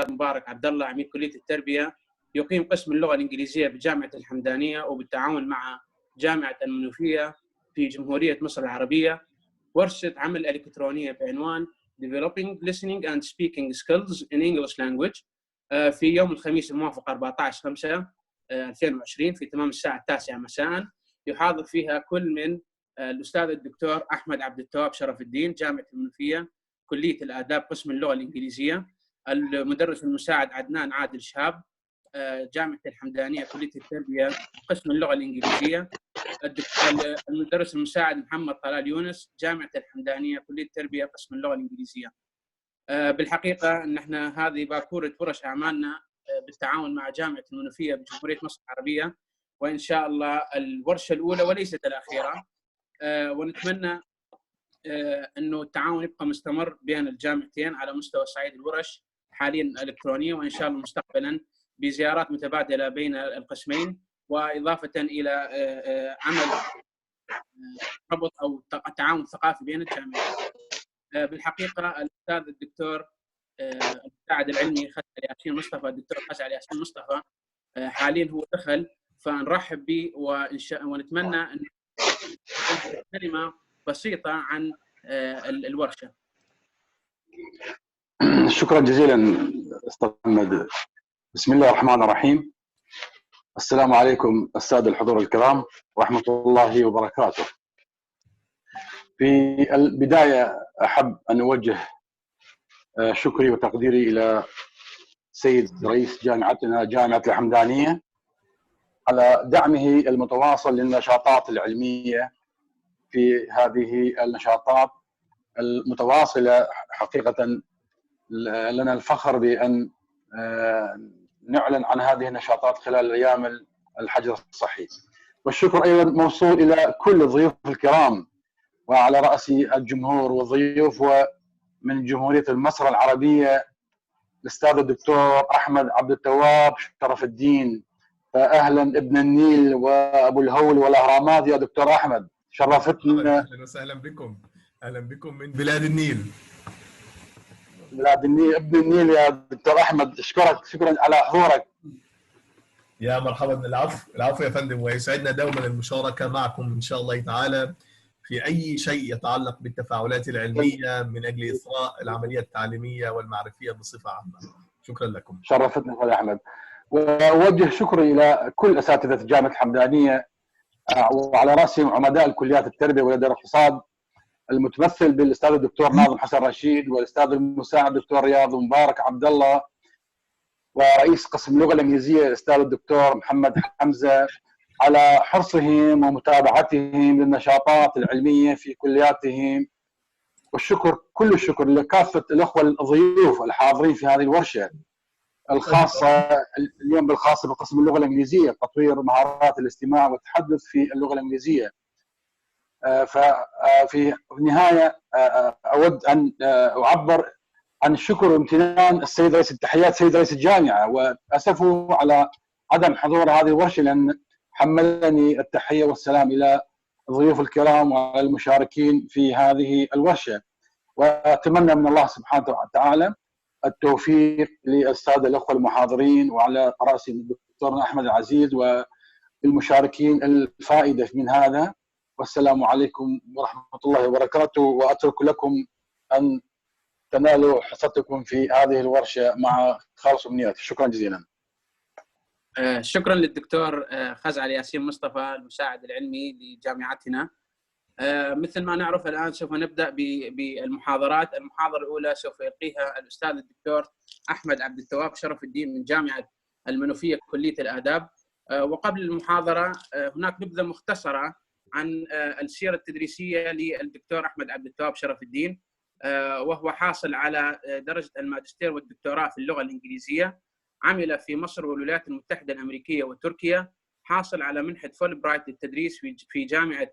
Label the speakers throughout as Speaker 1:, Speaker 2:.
Speaker 1: مبارك عبد الله عميد كلية التربية، يقيم قسم اللغة الإنجليزية بجامعة الحمدانية وبالتعاون مع جامعة المنوفية في جمهورية مصر العربية ورشة عمل إلكترونية بعنوان Developing Listening and Speaking Skills in English Language في يوم الخميس الموافق 14/5/2020 في تمام الساعة 9 مساء. يحاضر فيها كل من الأستاذ الدكتور أحمد عبد التواب شرف الدين جامعة المنوفية كلية الآداب قسم اللغة الإنجليزية، المدرس المساعد عدنان عادل شهاب جامعة الحمدانية كلية التربية قسم اللغة الإنجليزية، المدرس المساعد محمد طلال يونس جامعة الحمدانية كلية التربية قسم اللغة الإنجليزية. بالحقيقة نحن هذه باكورة ورش أعمالنا بالتعاون مع جامعة المنوفية بجمهورية مصر العربية، وإن شاء الله الورشة الأولى وليست الأخيرة، ونتمنى أنه التعاون يبقى مستمر بين الجامعتين على مستوى صعيد الورش حاليا الإلكترونية، وإن شاء الله مستقبلا بزيارات متبادلة بين القسمين، وإضافة إلى عمل ربط أو تعاون ثقافي بين الجامعتين. بالحقيقة الأستاذ الدكتور المساعد العلمي خزعل ياسين مصطفى، الدكتور خزعل ياسين مصطفى حاليا هو دخل، فنرحب به ونتمنى أن كلمة بسيطة عن الورشة.
Speaker 2: شكرا جزيلا أستاذ محمد. بسم الله الرحمن الرحيم. السلام عليكم السادة الحضور الكرام ورحمة الله وبركاته. في البداية أحب أن أوجه شكري وتقديري إلى سيد رئيس جامعتنا جامعة الحمدانية على دعمه المتواصل للنشاطات العلمية. في هذه النشاطات المتواصلة حقيقة لنا الفخر بأن نعلن عن هذه النشاطات خلال أيام الحجر الصحي. والشكر أيضا موصول إلى كل الضيوف الكرام، وعلى رأس الجمهور والضيوف ومن جمهورية مصر العربية الأستاذ الدكتور أحمد عبد التواب شرف الدين. فأهلا ابن النيل وأبو الهول والأهرامات يا دكتور أحمد، شرفتنا.
Speaker 3: أهلا وسهلا بكم، أهلا بكم من بلاد النيل.
Speaker 2: بلاد النيل، ابن النيل يا دكتور أحمد، أشكرك، شكرا على حضورك.
Speaker 3: يا مرحبا. العفو يا فندم، ويسعدنا دوما المشاركة معكم إن شاء الله تعالى في أي شيء يتعلق بالتفاعلات العلمية من أجل إثراء العملية التعليمية والمعرفية بصفة عامة. شكرا لكم.
Speaker 2: شرفتنا أستاذ أحمد. وأوجه شكري إلى كل أساتذة جامعة الحمدانية وعلى رأسهم عمداء الكليات التربية والإدارة والاقتصاد المتمثل بالأستاذ الدكتور ناظم حسن رشيد، والأستاذ المساعد الدكتور رياض مبارك عبد الله، ورئيس قسم اللغة الإنجليزية الأستاذ الدكتور محمد حمزة، على حرصهم ومتابعتهم للنشاطات العلمية في كلياتهم. والشكر كل الشكر لكافة الأخوة الضيوف الحاضرين في هذه الورشة الخاصة اليوم بالخاصة بقسم اللغة الإنجليزية، تطوير مهارات الاستماع والتحدث في اللغة الإنجليزية. ففي النهاية أود أن أعبر عن الشكر وامتنان السيد رئيس التحيات سيد رئيس الجامعة، وأسفه على عدم حضور هذه الورشة لأن حملني التحية والسلام إلى الضيوف الكرام وعلى المشاركين في هذه الورشة. وأتمنى من الله سبحانه وتعالى التوفيق للسادة الأخوة المحاضرين وعلى رأسهم الدكتور أحمد العزيز والمشاركين الفائدة من هذا. والسلام عليكم ورحمة الله وبركاته، وأترك لكم أن تنالوا حصتكم في هذه الورشة مع خالص أمنياتي. شكرا جزيلا.
Speaker 1: شكرا للدكتور خزعل ياسين مصطفى المساعد العلمي لجامعتنا. مثل ما نعرف الآن سوف نبدأ بالمحاضرات. المحاضرة الأولى سوف يلقيها الأستاذ الدكتور أحمد عبد التواب شرف الدين من جامعة المنوفية كلية الآداب. وقبل المحاضرة هناك نبذة مختصرة عن السيرة التدريسية للدكتور أحمد عبد التواب شرف الدين، وهو حاصل على درجة الماجستير والدكتوراه في اللغة الإنجليزية. عمل في مصر والولايات المتحدة الأمريكية وتركيا. حاصل على منحة فول برايت للتدريس في جامعة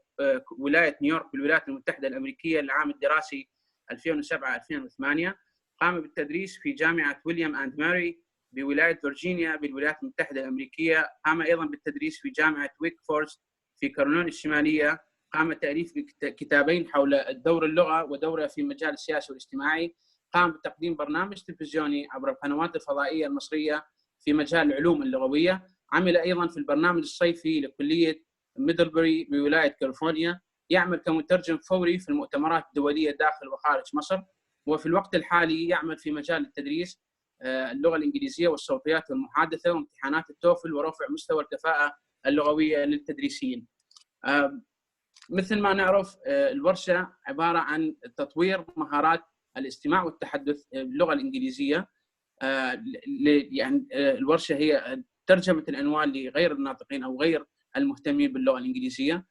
Speaker 1: ولاية نيويورك بالولايات المتحدة الأمريكية للعام الدراسي 2007-2008. قام بالتدريس في جامعة ويليام أند ماري بولاية فيرجينيا بالولايات المتحدة الأمريكية. قام أيضا بالتدريس في جامعة ويك فورست في كارولينا الشمالية. قام بتأليف كتابين حول دور اللغة ودوره في مجال السياسي والاجتماعي. قام بتقديم برنامج تلفزيوني عبر القنوات الفضائية المصرية في مجال العلوم اللغوية. عمل أيضا في البرنامج الصيفي لكلية ميدلبري بولاية كاليفورنيا، يعمل كمترجم فوري في المؤتمرات الدولية داخل وخارج مصر. وفي الوقت الحالي يعمل في مجال التدريس اللغة الإنجليزية والصوتيات والمحادثة وامتحانات التوفل ورفع مستوى الكفاءة اللغوية للتدريسيين. مثل ما نعرف الورشة عبارة عن تطوير مهارات الاستماع والتحدث باللغة الإنجليزية. يعني الورشة هي ترجمة العنوان لغير الناطقين أو غير المهتمين باللغة الإنجليزية.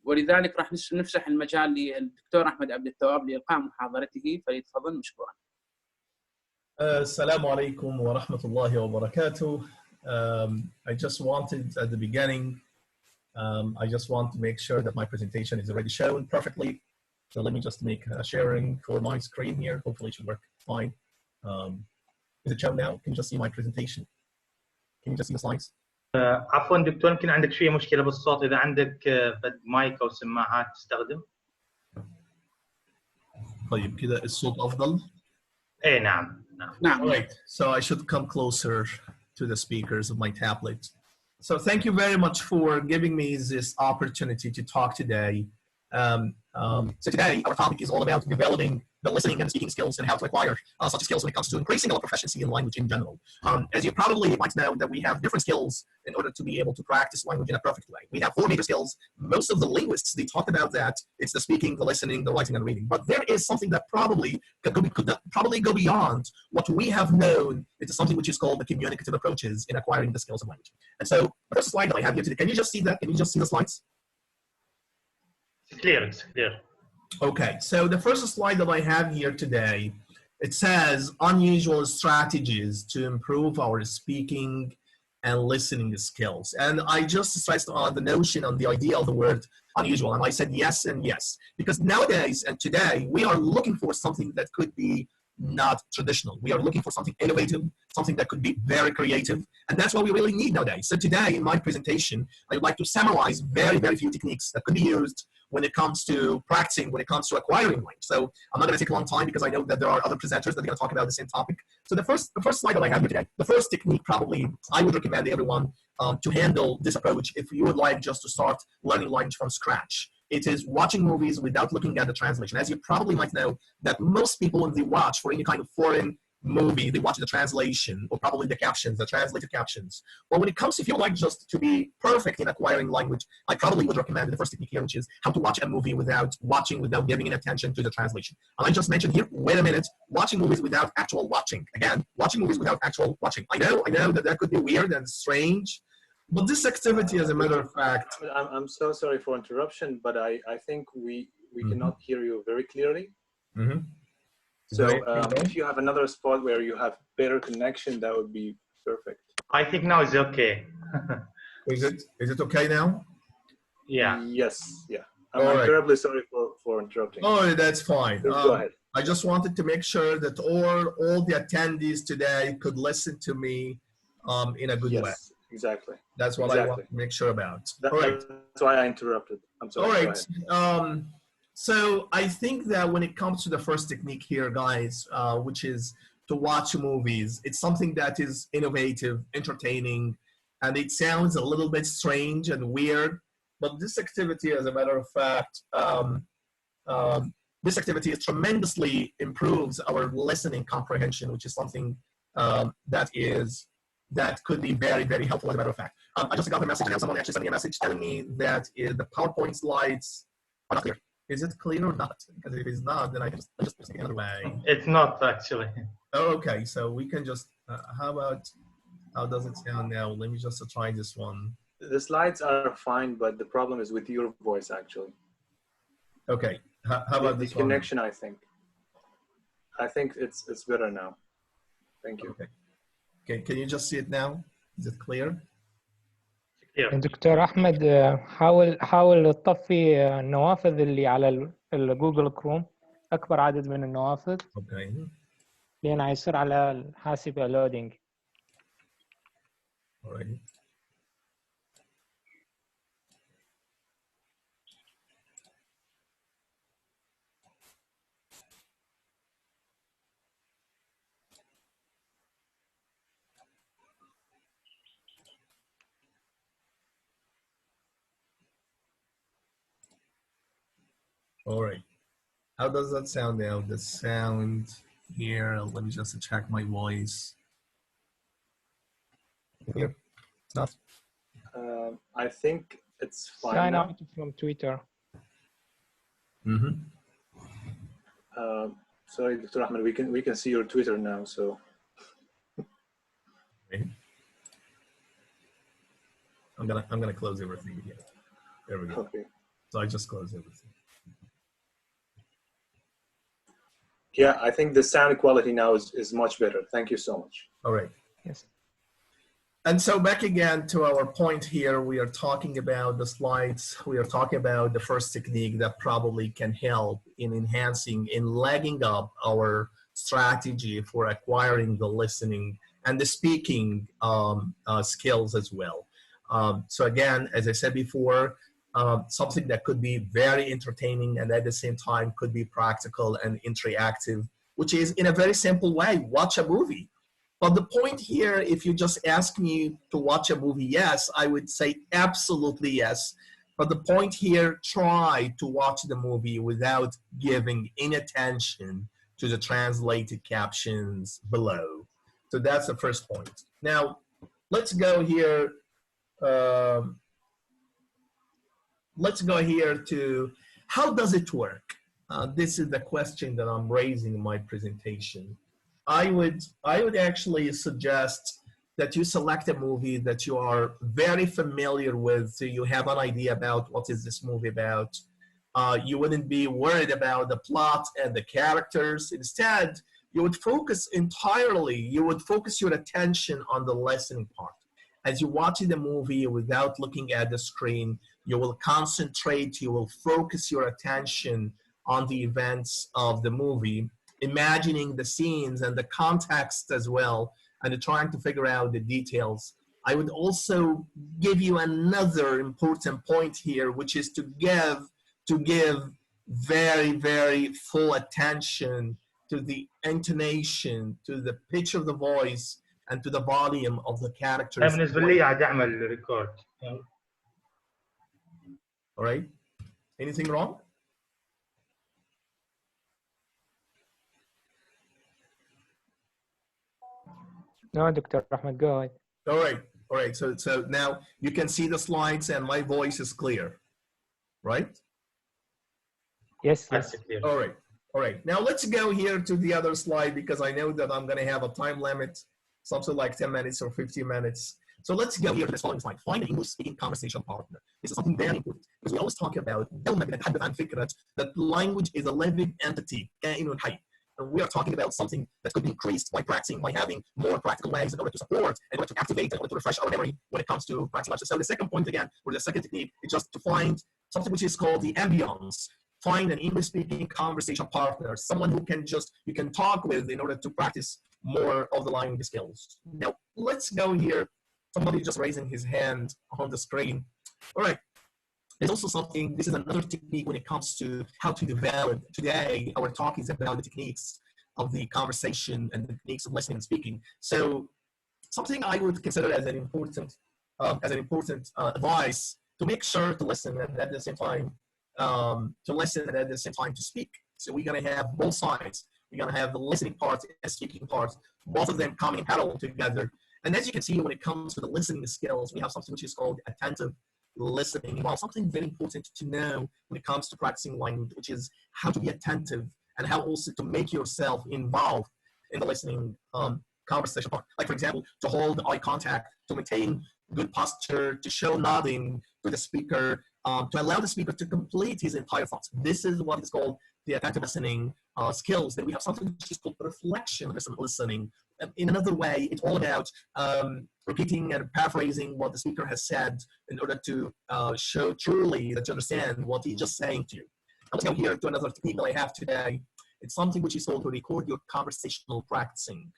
Speaker 1: ولذلك راح نفسح المجال للدكتور أحمد عبد التواب لإلقاء محاضرته، فليتفضل مشكورا.
Speaker 3: السلام عليكم ورحمة الله وبركاته. I just wanted at the beginning, I just want to make sure that my presentation is already shown perfectly. So let me just make a sharing for my screen here. Hopefully it should work fine. Is it shown now? Can you just see my presentation? Can you just see the slides?
Speaker 4: عفوا دكتور، يمكن عندك شوية مشكلة بالصوت. إذا عندك مايك أو سماعات تستخدم.
Speaker 3: طيب كده الصوت أفضل؟
Speaker 4: إيه نعم.
Speaker 3: All right, so I should come closer to the speakers of my tablet. So thank you very much for giving me this opportunity to talk today. So today our topic is all about developing the listening and speaking skills and how to acquire such skills when it comes to increasing our proficiency in language in general. As you probably might know, that we have different skills in order to be able to practice language in a perfect way. We have 4 major skills. Most of the linguists, they talk about that. It's the speaking, the listening, the writing, and reading. But there is something that probably could probably go beyond what we have known. It's something which is called the communicative approaches in acquiring the skills of language. And so the first slide that I have here today, can you just see that? Can you just see the slides?
Speaker 4: It's clear, it's clear.
Speaker 3: Okay, so the first slide that I have here today, it says unusual strategies to improve our speaking and listening skills. And I just stressed on the notion, on the idea of the word unusual, and I said yes and yes. Because nowadays and today, we are looking for something that could be not traditional. We are looking for something innovative, something that could be very creative, and that's what we really need nowadays. So today, in my presentation, I would like to summarize very, very few techniques that could be used when it comes to practicing, when it comes to acquiring language. So I'm not going to take a long time because I know that there are other presenters that are going to talk about the same topic. So the first slide that I have here today, the first technique probably I would recommend everyone to handle this approach if you would like just to start learning language from scratch. It is watching movies without looking at the translation. As you probably might know, that most people, when they watch for any kind of foreign movie, they watch the translation or probably the captions, the translated captions. Well, when it comes, if you like just to be perfect in acquiring language, I probably would recommend the first technique here, which is how to watch a movie without giving any attention to the translation. And I just mentioned here, wait a minute, watching movies without actual watching. Again, watching movies without actual watching. I know that could be weird and strange, but this activity, as a matter of fact...
Speaker 5: I'm so sorry for interruption, but I think we cannot hear you very clearly. So if you have another spot where you have better connection, that would be perfect.
Speaker 4: I think now it's okay.
Speaker 3: Is it okay now?
Speaker 4: Yeah.
Speaker 5: Yes. Yeah. I'm terribly sorry for interrupting.
Speaker 3: Oh, that's fine.
Speaker 5: Go ahead.
Speaker 3: I just wanted to make sure that all the attendees today could listen to me in a good way.
Speaker 5: Exactly.
Speaker 3: That's what I want to make sure about.
Speaker 5: That's why I interrupted. I'm sorry.
Speaker 3: All right. So I think that when it comes to the first technique here, guys, which is to watch movies, it's something that is innovative, entertaining, and it sounds a little bit strange and weird. But this activity, as a matter of fact, this activity tremendously improves our listening comprehension, which is something that could be very, very helpful, as a matter of fact. I just got a message now. Someone actually sent me a message telling me that the PowerPoint slides are not clear. Is it clear or not? Because if it's not, then I just take another way.
Speaker 4: It's not actually.
Speaker 3: Oh, okay, so we can just, how does it sound now? Let me just try this one.
Speaker 5: The slides are fine, but the problem is with your voice, actually.
Speaker 3: Okay, how about this
Speaker 5: one? Connection, I think. I think it's better now. Thank you.
Speaker 3: Okay, can you just see it now? Is it clear?
Speaker 6: دكتور أحمد حاول تطفي النوافذ اللي على الجوجل كروم، أكبر عدد من النوافذ.
Speaker 3: Okay.
Speaker 6: لأن هيصير على الحاسب لودينج.
Speaker 3: Alright. All right. How does that sound now? The sound here, let me just check my voice. Here, it's not.
Speaker 5: I think it's fine
Speaker 6: Sign
Speaker 5: now.
Speaker 6: out from Twitter.
Speaker 3: Mm-hmm.
Speaker 5: Sorry, Dr. Ahmed, we can see your Twitter now, so.
Speaker 3: Okay. I'm gonna close everything again. There we go.
Speaker 5: Okay.
Speaker 3: So I just closed everything.
Speaker 5: Yeah, I think the sound quality now is much better. Thank you so much.
Speaker 3: All right.
Speaker 6: Yes.
Speaker 3: And so back again to our point here, we are talking about the slides. We are talking about the first technique that probably can help in enhancing, in legging up our strategy for acquiring the listening and the speaking skills as well. So again, as I said before, something that could be very entertaining and at the same time could be practical and interactive, which is in a very simple way, watch a movie. But the point here, if you just ask me to watch a movie, yes, I would say absolutely yes. But the point here, try to watch the movie without giving any attention to the translated captions below. So that's the first point. Now, let's go here. Let's go here to how does it work? This is the question that I'm raising in my presentation. I would actually suggest that you select a movie that you are very familiar with, so you have an idea about what is this movie about. You wouldn't be worried about the plot and the characters. Instead, you would focus entirely, you would focus your attention on the listening part. As you watch the movie without looking at the screen, you will concentrate, you will focus your attention on the events of the movie, imagining the scenes and the context as well, and trying to figure out the details. I would also give you another important point here, which is to give very, very full attention to the intonation, to the pitch of the voice, and to the volume of the characters.
Speaker 4: بالنسبة لي عاد أعمل ريكورد.
Speaker 3: All right. Anything wrong?
Speaker 6: No, Dr. Ahmed, go ahead.
Speaker 3: All right. All right. So now you can see the slides and my voice is clear, right?
Speaker 6: Yes, yes.
Speaker 3: All right. All right. Now let's go here to the other slide because I know that I'm going to have a time limit, something like 10 minutes or 15 minutes. So let's go here to this following slide. Find an English-speaking conversation partner. This is something very important because we always talk about that language is a living entity. And we are talking about something that could be increased by practicing, by having more practical ways in order to support, in order to activate, in order to refresh our memory when it comes to practicing. So the second point again, or the second technique, is just to find something which is called the ambience. Find an English-speaking conversation partner, someone who you can talk with in order to practice more of the language skills. Now, let's go here. Somebody just raising his hand on the screen. All right. There's also something, this is another technique when it comes to how to develop. Today, our talk is about the techniques of the conversation and the techniques of listening and speaking. So something I would consider as an important advice to make sure to listen and at the same time to speak. So we're going to have both sides. We're going to have the listening part and speaking part, both of them coming in parallel together. And as you can see, when it comes to the listening skills, we have something which is called attentive listening. Well, something very important to know when it comes to practicing language, which is how to be attentive and how also to make yourself involved in the listening conversation part. Like, for example, to hold eye contact, to maintain good posture, to show nodding to the speaker, to allow the speaker to complete his entire thoughts. This is what is called the attentive listening skills. Then we have something which is called reflection listening. In another way, it's all about repeating and paraphrasing what the speaker has said in order to show truly that you understand what he's just saying to you. Let's go here to another technique that I have today. It's something which is called to record your conversational practicing.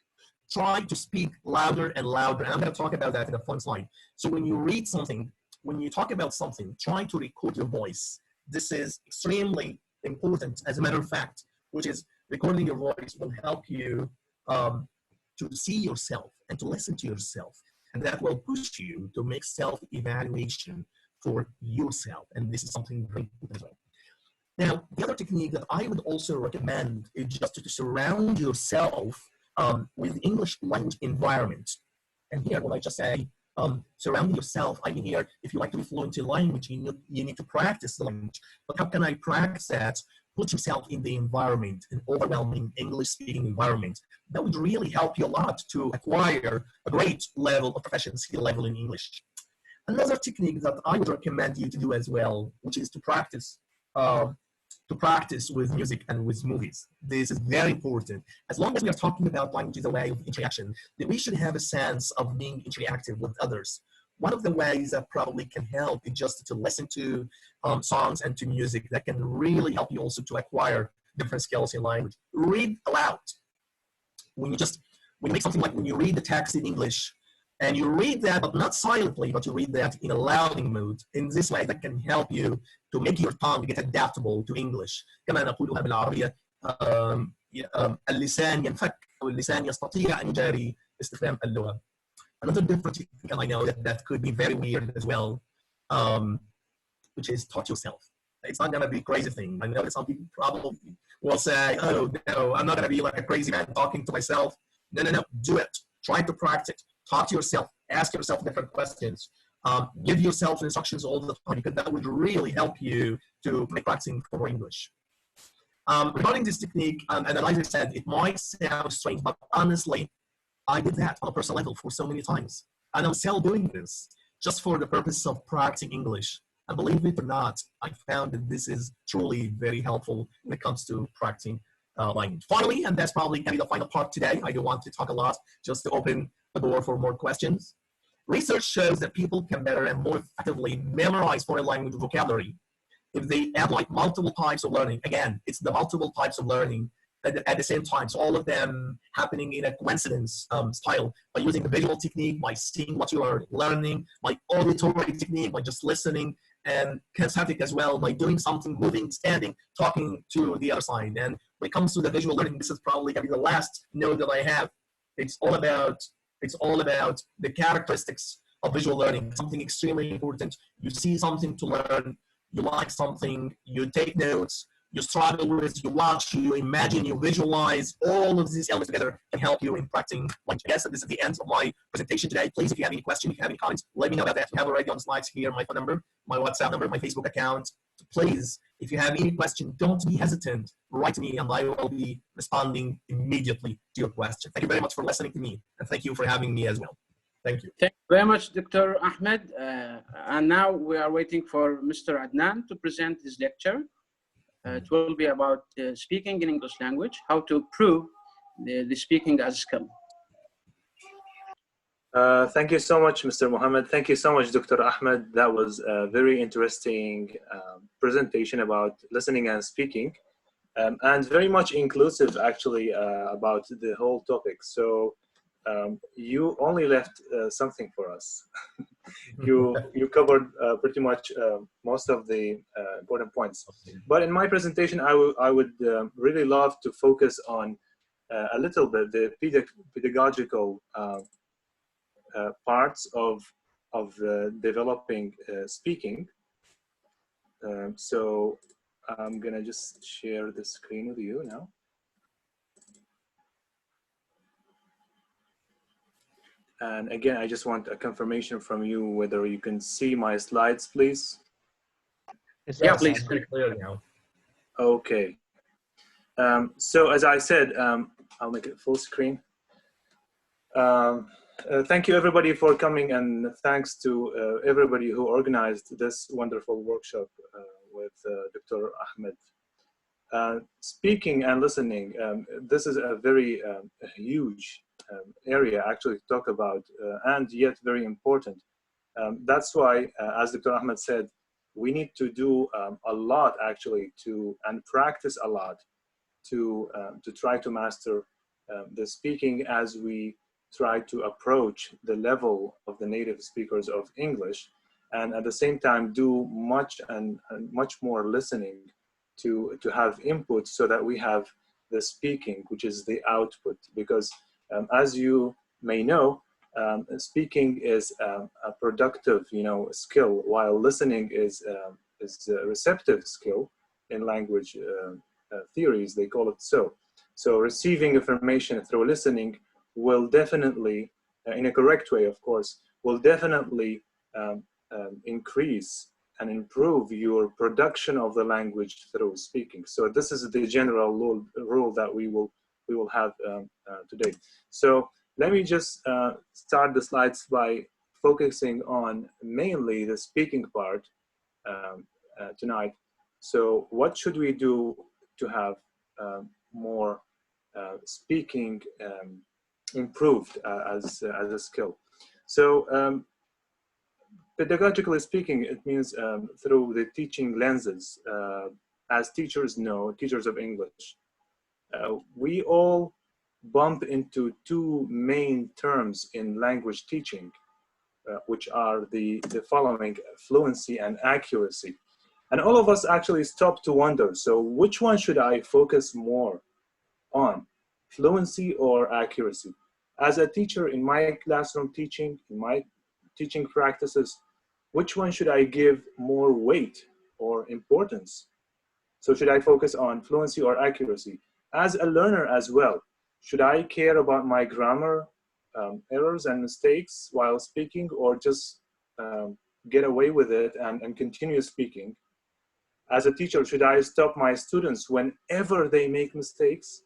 Speaker 3: Try to speak louder and louder. And I'm going to talk about that in a fun slide. So when you read something, when you talk about something, try to record your voice. This is extremely important, as a matter of fact, which is recording your voice will help you to see yourself and to listen to yourself. And that will push you to make self-evaluation for yourself. And this is something very important as well. Now, the other technique that I would also recommend is just to surround yourself with English language environment. And here, when I just say surround yourself, I mean here, if you like to be fluent in language, you need to practice the language. But how can I practice that? Put yourself in the environment, an overwhelming English-speaking environment. That would really help you a lot to acquire a great level of proficiency level in English. Another technique that I would recommend you to do as well, which is to practice with music and with movies. This is very important. As long as we are talking about language as a way of interaction, then we should have a sense of being interactive with others. One of the ways that probably can help is just to listen to songs and to music that can really help you also to acquire different skills in language. Read aloud. When you make something like when you read the text in English, and you read that, but not silently, but you read that in a loud mood. In this way, that can help you to make your tongue get adaptable to English. كما نقولها بالعربية اللسان ينفك أو اللسان يستطيع أن يجاري استخدام اللغة. Another different technique, and I know that could be very weird as well, which is talk to yourself. It's not going to be a crazy thing. I know that some people probably will say, oh, no, I'm not going to be like a crazy man talking to myself. No, do it. Try to practice. Talk to yourself. Ask yourself different questions. Give yourself instructions all the time, because that would really help you to make practicing for English. Regarding this technique, and as I said, it might sound strange, but honestly, I did that on a personal level for so many times. And I'm still doing this just for the purpose of practicing English. And believe it or not, I found that this is truly very helpful when it comes to practicing language. Finally, and that's probably going to be the final part today, I don't want to talk a lot, just to open the door for more questions. Research shows that people can better and more effectively memorize foreign language vocabulary if they add like multiple types of learning. Again, it's the multiple types of learning at the same time. So all of them happening in a coincidence style, by using the visual technique, by seeing what you are learning, by auditory technique, by just listening, and kinesthetic as well, by doing something, moving, standing, talking to the other side. And when it comes to the visual learning, this is probably going to be the last note that I have. It's all about the characteristics of visual learning, something extremely important. You see something to learn, you like something, you take notes, you struggle with, you watch, you imagine, you visualize. All of these elements together can help you in practicing language. I guess that this is the end of my presentation today. Please, if you have any questions, if you have any comments, let me know about that. You have already on the slides here my phone number, my WhatsApp number, my Facebook account. So please, if you have any question, don't be hesitant. Write to me and I will be responding immediately to your question. Thank you very much for listening to me, and thank you for having me as well. Thank you.
Speaker 1: Thank you very much, Dr. Ahmed. And now we are waiting for Mr. Adnan to present his lecture. It will be about speaking in English language, how to improve the speaking as a skill.
Speaker 5: Thank you so much, Mr. Mohammed. Thank you so much, Dr. Ahmed. That was a very interesting presentation about listening and speaking, and very much inclusive, actually, about the whole topic. So you only left something for us. you covered pretty much most of the important points. But in my presentation, I would really love to focus on a little bit the pedagogical parts of developing speaking. So I'm gonna just share the screen with you now. And again, I just want a confirmation from you whether you can see my slides, please.
Speaker 1: Yeah, please.
Speaker 3: Clear now.
Speaker 5: Okay. So as I said, I'll make it full screen. Thank you everybody for coming, and thanks to everybody who organized this wonderful workshop with Dr. Ahmed. Speaking and listening, this is a very huge area actually to talk about, and yet very important. That's why, as Dr. Ahmed said, we need to do a lot actually and practice a lot to try to master the speaking as we try to approach the level of the native speakers of English, and at the same time do much and much more listening to have input, so that we have the speaking, which is the output. Because as you may know, speaking is a productive, skill, while listening is a receptive skill in language theories, they call it so. So receiving information through listening will definitely, in a correct way, of course, will definitely increase and improve your production of the language through speaking. So this is the general rule that we will have today. So let me just start the slides by focusing on mainly the speaking part tonight. So what should we do to have more speaking improved as a skill? So pedagogically speaking, it means through the teaching lenses. As teachers know, teachers of English, we all bump into two main terms in language teaching, which are the following: fluency and accuracy. And all of us actually stop to wonder, so which one should I focus more on, fluency or accuracy? As a teacher in my classroom teaching, in my teaching practices, which one should I give more weight or importance? So should I focus on fluency or accuracy? As a learner as well, should I care about my grammar errors and mistakes while speaking, or just get away with it and continue speaking? As a teacher, should I stop my students whenever they make mistakes?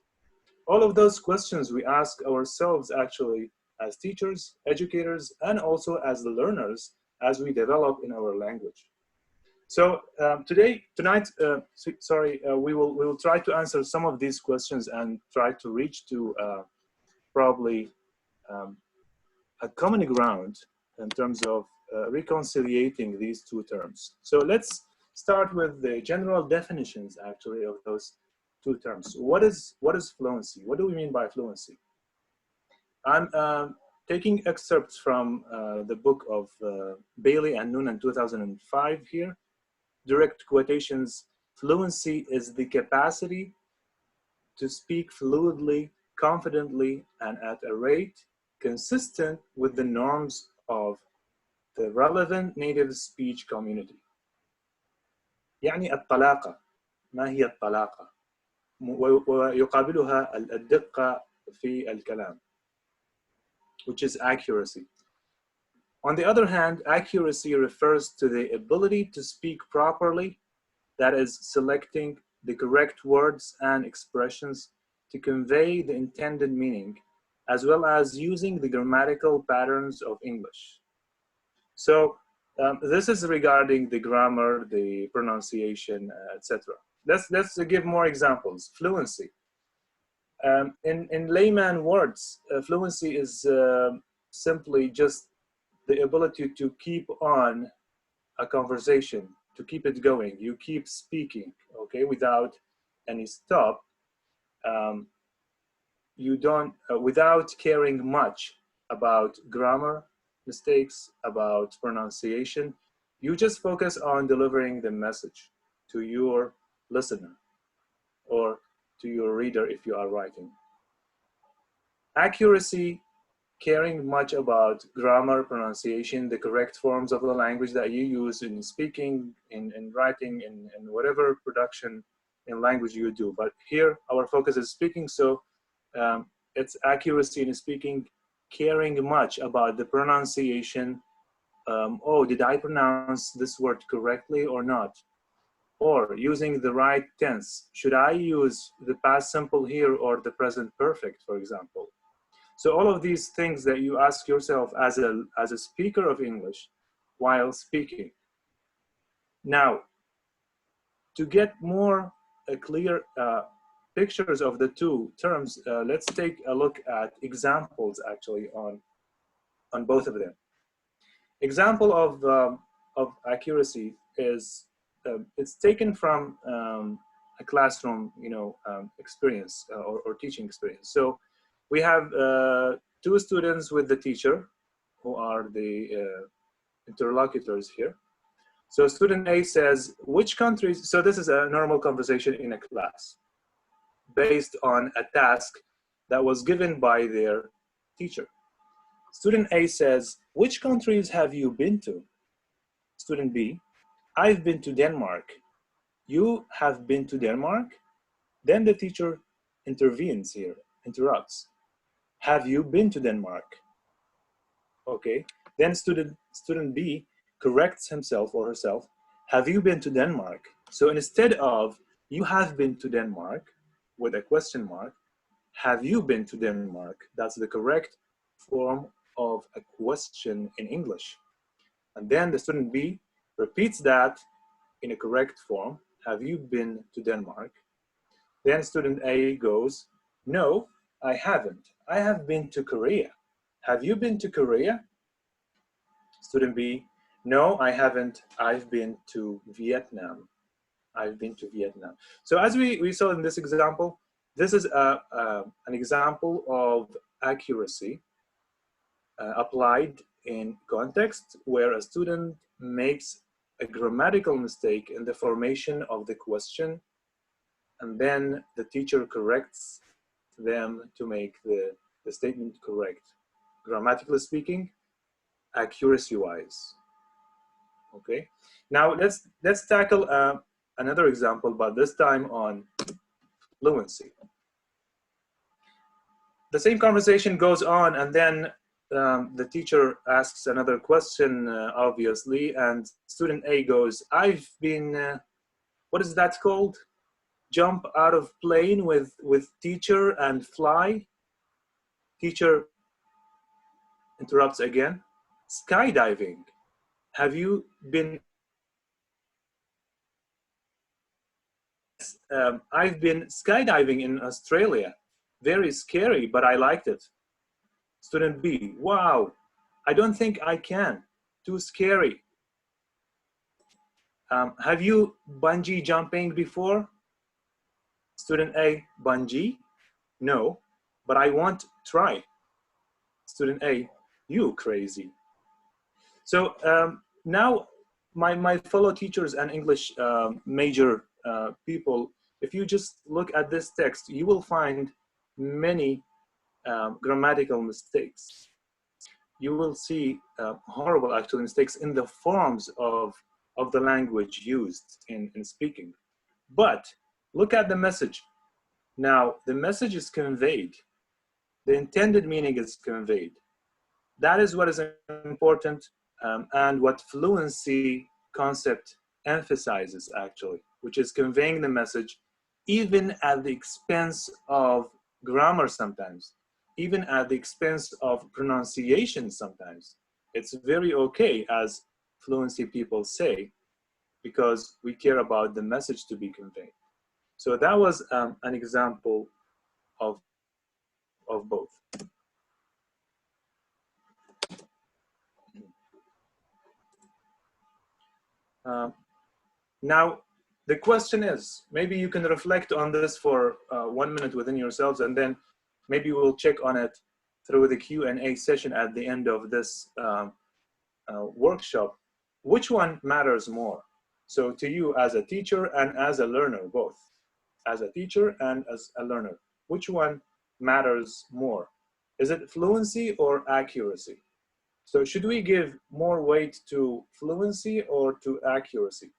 Speaker 5: All of those questions we ask ourselves actually as teachers, educators, and also as the learners as we develop in our language. So tonight, we will try to answer some of these questions and try to reach to probably a common ground in terms of reconciliating these two terms. So let's start with the general definitions actually of those two terms. What is fluency? What do we mean by fluency? I'm taking excerpts from the book of Bailey and Noonan 2005 here. Direct quotations: fluency is the capacity to speak fluidly, confidently, and at a rate consistent with the norms of the relevant native speech community. يعني الطلاقة. ما هي الطلاقة؟ ويقابلها الدقة في الكلام, which is accuracy. On the other hand, accuracy refers to the ability to speak properly, that is, selecting the correct words and expressions to convey the intended meaning, as well as using the grammatical patterns of English. So this is regarding the grammar, the pronunciation, etc. Let's give more examples. Fluency. In layman words, fluency is simply just the ability to keep on a conversation, to keep it going. You keep speaking, okay, without any stop. You don't, without caring much about grammar mistakes, about pronunciation. You just focus on delivering the message to your listener or to your reader if you are writing. Accuracy, caring much about grammar, pronunciation, the correct forms of the language that you use in speaking, in writing, in whatever production in language you do. But here our focus is speaking, so it's accuracy in speaking, caring much about the pronunciation. Oh, did I pronounce this word correctly or not? Or using the right tense. Should I use the past simple here or the present perfect, for example? So all of these things that you ask yourself as a speaker of English while speaking. Now, to get more clear pictures of the two terms, let's take a look at examples actually on both of them. Example of accuracy is it's taken from a classroom, experience or teaching experience. So we have two students with the teacher who are the interlocutors here. So student A says, which countries, so this is a normal conversation in a class based on a task that was given by their teacher. Student A says, which countries have you been to? Student B, I've been to Denmark. you have been to Denmark? Then the teacher intervenes here, interrupts. Have you been to Denmark? Okay. Then student B corrects himself or herself. Have you been to Denmark? So instead of you have been to Denmark with a question mark, have you been to Denmark? That's the correct form of a question in English. And then the student B repeats that in a correct form. Have you been to Denmark? Then student A goes, no, I haven't. I have been to Korea. Have you been to Korea? Student B, no, I haven't. I've been to Vietnam. I've been to Vietnam. So as we saw in this example, this is an example of accuracy applied in context where a student makes a grammatical mistake in the formation of the question, and then the teacher corrects them to make the statement correct. Grammatically speaking, accuracy-wise. Okay. Now let's tackle another example, but this time on fluency. The same conversation goes on, and then the teacher asks another question, obviously, and student A goes, I've been, what is that called? Jump out of plane with teacher and fly. Teacher interrupts again. Skydiving. Have you been? I've been skydiving in Australia. Very scary, but I liked it. Student B, wow, I don't think I can. Too scary. Have you bungee jumping before? Student A, bungee? No, but I want to try. Student A, you crazy. So now my fellow teachers and English major people, if you just look at this text, you will find many grammatical mistakes. You will see horrible actual mistakes in the forms of the language used in speaking. But look at the message. Now, the message is conveyed. The intended meaning is conveyed. That is what is important and what fluency concept emphasizes, actually, which is conveying the message even at the expense of grammar sometimes, even at the expense of pronunciation sometimes. It's very okay, as fluency people say, because we care about the message to be conveyed. So that was an example of both. Now, the question is, maybe you can reflect on this for 1 minute within yourselves, and then maybe we'll check on it through the Q&A session at the end of this workshop. Which one matters more? So to you as a teacher and as a learner, both. As a teacher and as a learner, which one matters more? Is it fluency or accuracy? So should we give more weight to fluency or to accuracy?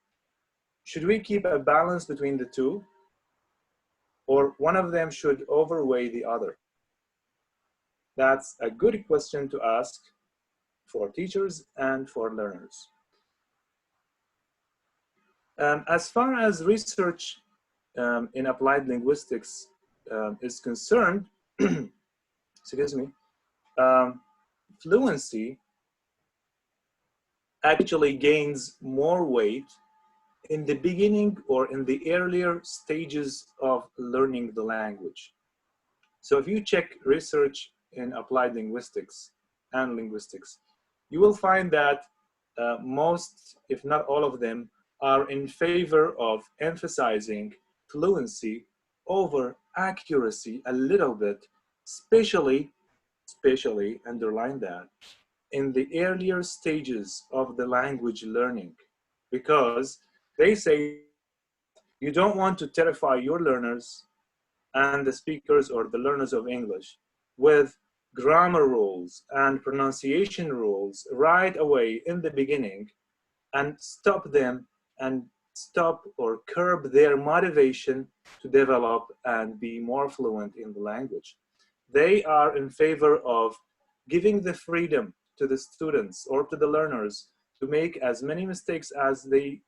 Speaker 5: Should we keep a balance between the two? Or one of them should overweigh the other? That's a good question to ask for teachers and for learners. As far as research in applied linguistics is concerned, excuse me, fluency actually gains more weight in the beginning or in the earlier stages of learning the language. So if you check research in applied linguistics and linguistics, you will find that most, if not all of them, are in favor of emphasizing fluency over accuracy a little bit, especially, underline that, in the earlier stages of the language learning, because they say you don't want to terrify your learners and the speakers or the learners of English with grammar rules and pronunciation rules right away in the beginning and stop them and stop or curb their motivation to develop and be more fluent in the language. They are in favor of giving the freedom to the students or to the learners to make as many mistakes as they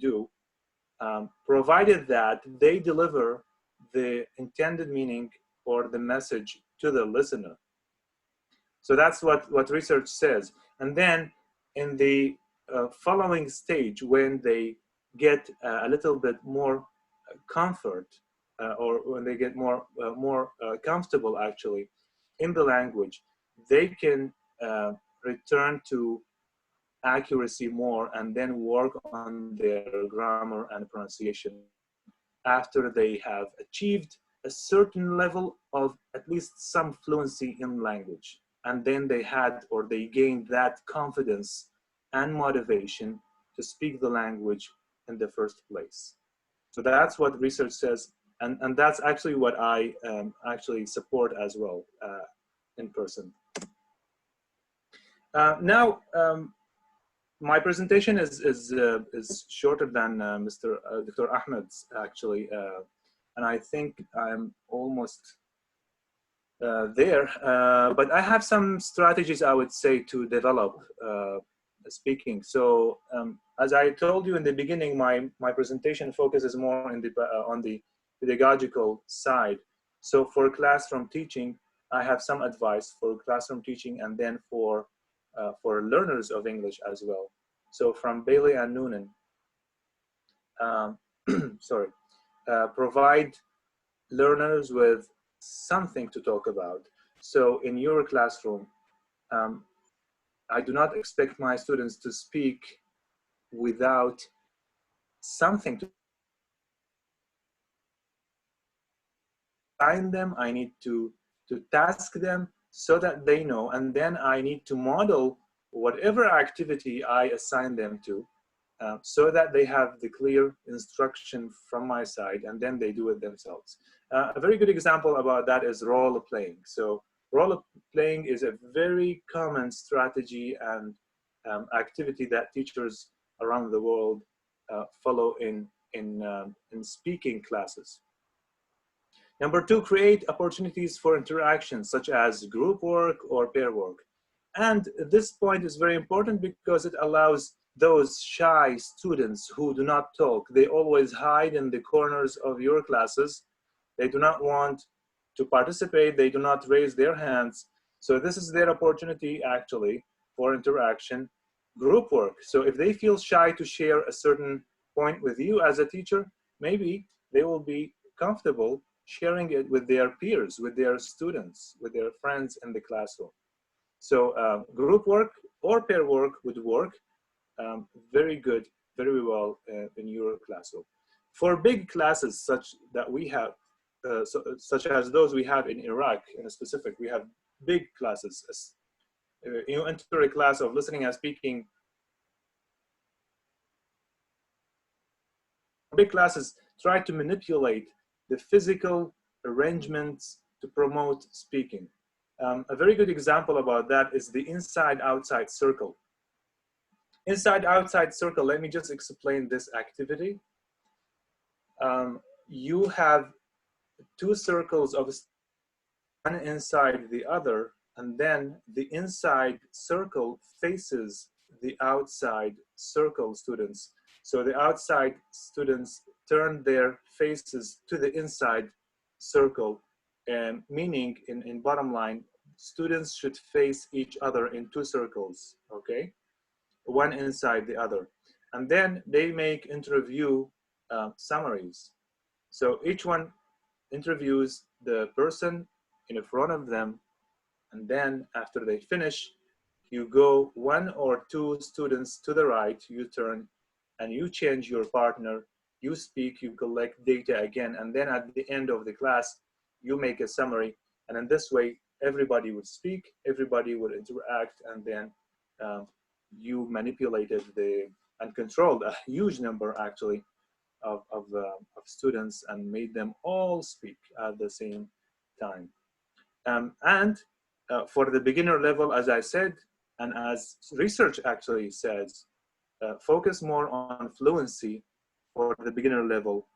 Speaker 5: do, provided that they deliver the intended meaning or the message to the listener. So that's what research says. And then in the following stage, when they get a little bit more comfort, or when they get more comfortable actually in the language, they can return to accuracy more and then work on their grammar and pronunciation after they have achieved a certain level of at least some fluency in language. And then they had, or they gained that confidence and motivation to speak the language in the first place. So that's what research says. And that's actually what I actually support as well in person. Now, my presentation is shorter than Dr. Ahmed's actually, and I think I'm almost there. But I have some strategies I would say to develop speaking. So as I told you in the beginning, my presentation focuses more on the pedagogical side. So for classroom teaching, I have some advice for classroom teaching, and then for learners of English as well. So from Bailey and Noonan, provide learners with something to talk about. So in your classroom, I do not expect my students to speak without something to assign them. I need to task them so that they know, and then I need to model whatever activity I assign them to, so that they have the clear instruction from my side, and then they do it themselves. A very good example about that is role playing. So role playing is a very common strategy and activity that teachers around the world follow in speaking classes. Number two, create opportunities for interaction, such as group work or pair work. And this point is very important because it allows those shy students who do not talk. They always hide in the corners of your classes. They do not want to participate. They do not raise their hands. So this is their opportunity actually for interaction. Group work. So if they feel shy to share a certain point with you as a teacher, maybe they will be comfortable sharing it with their peers, with their students, with their friends in the classroom. So group work or pair work would work very good, very well in your classroom. For big classes such that we have, such as those we have in Iraq in specific, we have big classes. You enter a class of listening and speaking. Big classes try to manipulate the physical arrangements to promote speaking. A very good example about that is the inside-outside circle. Inside-outside circle, let me just explain this activity. You have two circles of one inside the other, and then the inside circle faces the outside circle students. So the outside students turn their faces to the inside circle, meaning in bottom line, students should face each other in two circles, okay? One inside the other. And then they make interview summaries. So each one interviews the person in front of them, and then after they finish, you go one or two students to the right, you turn, and you change your partner, you speak, you collect data again, and then at the end of the class, you make a summary. And in this way, everybody would speak, everybody would interact, and then you manipulated and controlled a huge number actually of students and made them all speak at the same time. For the beginner level, as I said, and as research actually says, focus more on fluency for the beginner level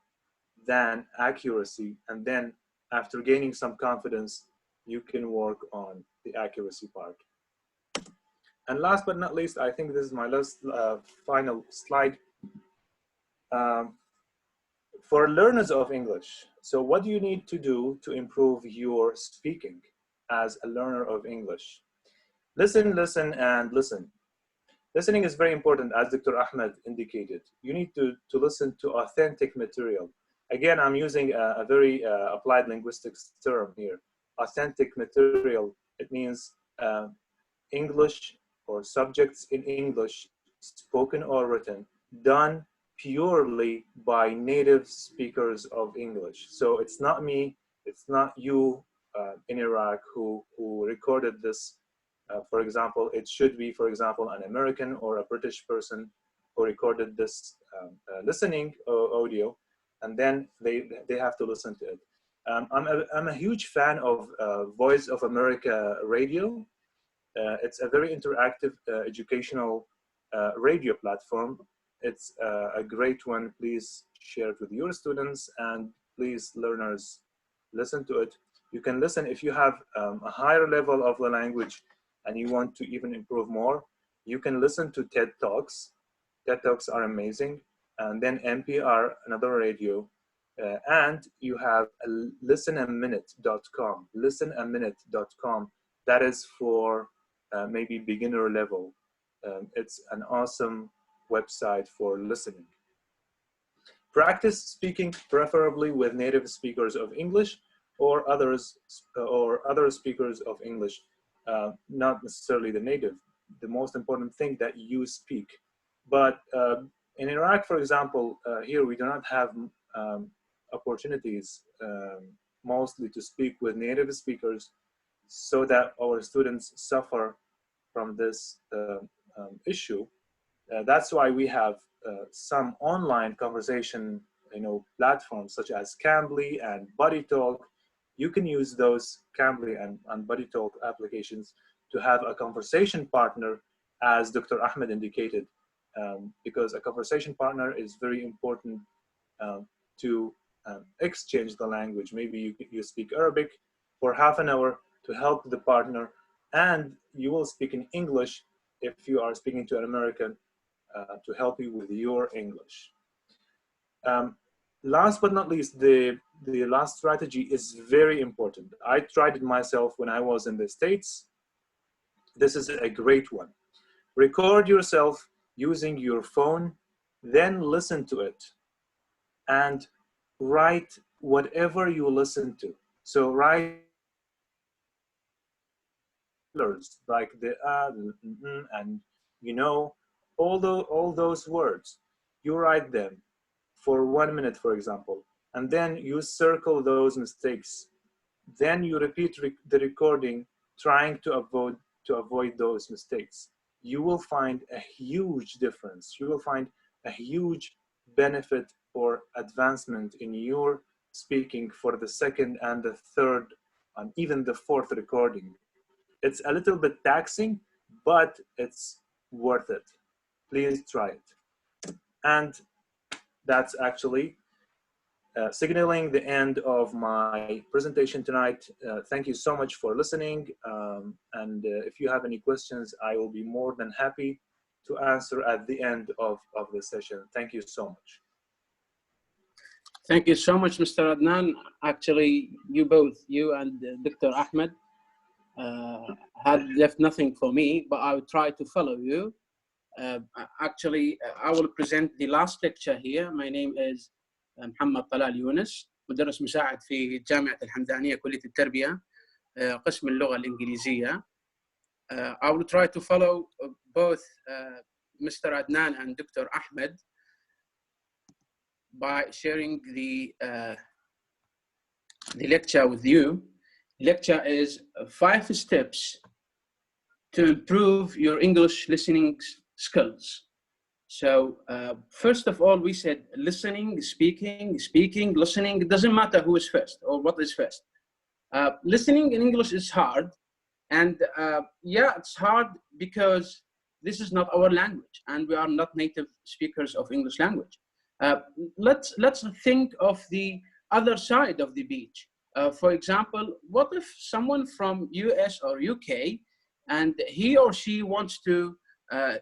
Speaker 5: than accuracy, and then after gaining some confidence, you can work on the accuracy part. And last but not least, I think this is my last final slide. For learners of English, so what do you need to do to improve your speaking as a learner of English? Listen, listen, and listen. Listening is very important, as Dr. Ahmed indicated. You need to listen to authentic material. Again, I'm using a very applied linguistics term here. Authentic material, it means English or subjects in English, spoken or written, done purely by native speakers of English. So it's not me, it's not you in Iraq who recorded this. For example, it should be, for example, an American or a British person who recorded this listening audio, and then they have to listen to it. I'm a huge fan of Voice of America radio. It's a very interactive educational radio platform. It's a great one. Please share it with your students, and please, learners, listen to it. You can listen if you have a higher level of the language and you want to even improve more. You can listen to TED Talks. TED Talks are amazing. And then NPR, another radio. And you have listenaminute.com. Listenaminute.com. That is for maybe beginner level. It's an awesome website for listening. Practice speaking preferably with native speakers of English or other speakers of English, not necessarily the native. The most important thing that you speak. But in Iraq, for example, here we do not have opportunities mostly to speak with native speakers, so that our students suffer from this issue. That's why we have some online conversation, platforms such as Cambly and BuddyTalk. You can use those Cambly and BuddyTalk applications to have a conversation partner, as Dr. Ahmed indicated, because a conversation partner is very important to exchange the language. Maybe you speak Arabic for half an hour to help the partner, and you will speak in English if you are speaking to an American to help you with your English. Last but not least, the last strategy is very important. I tried it myself when I was in the States. This is a great one. Record yourself using your phone, then listen to it and write whatever you listen to. So write like the and all those words. You write them for 1 minute, for example, and then you circle those mistakes. Then you repeat the recording, trying to avoid those mistakes. You will find a huge difference. You will find a huge benefit or advancement in your speaking for the second and the third and even the fourth recording. It's a little bit taxing, but it's worth it. Please try it. And that's actually signaling the end of my presentation tonight. Thank you so much for listening. And if you have any questions, I will be more than happy to answer at the end of the session. Thank you so much.
Speaker 1: Thank you so much, Mr. Adnan. Actually, you and Dr. Ahmed had left nothing for me, but I will try to follow you. Actually, I will present the last lecture here. My name is محمد طلال يونس، مدرس مساعد في جامعة الحمدانية كلية التربية قسم اللغة الإنجليزية. I will try to follow both Mr. Adnan and Dr. Ahmed by sharing the lecture with you. Lecture is 5 steps to improve your English listening skills. So first of all, we said listening, speaking, listening. It doesn't matter who is first or what is first. Listening in English is hard. And yeah, it's hard because this is not our language, and we are not native speakers of English language. Let's think of the other side of the beach. For example, what if someone from US or UK, and he or she wants to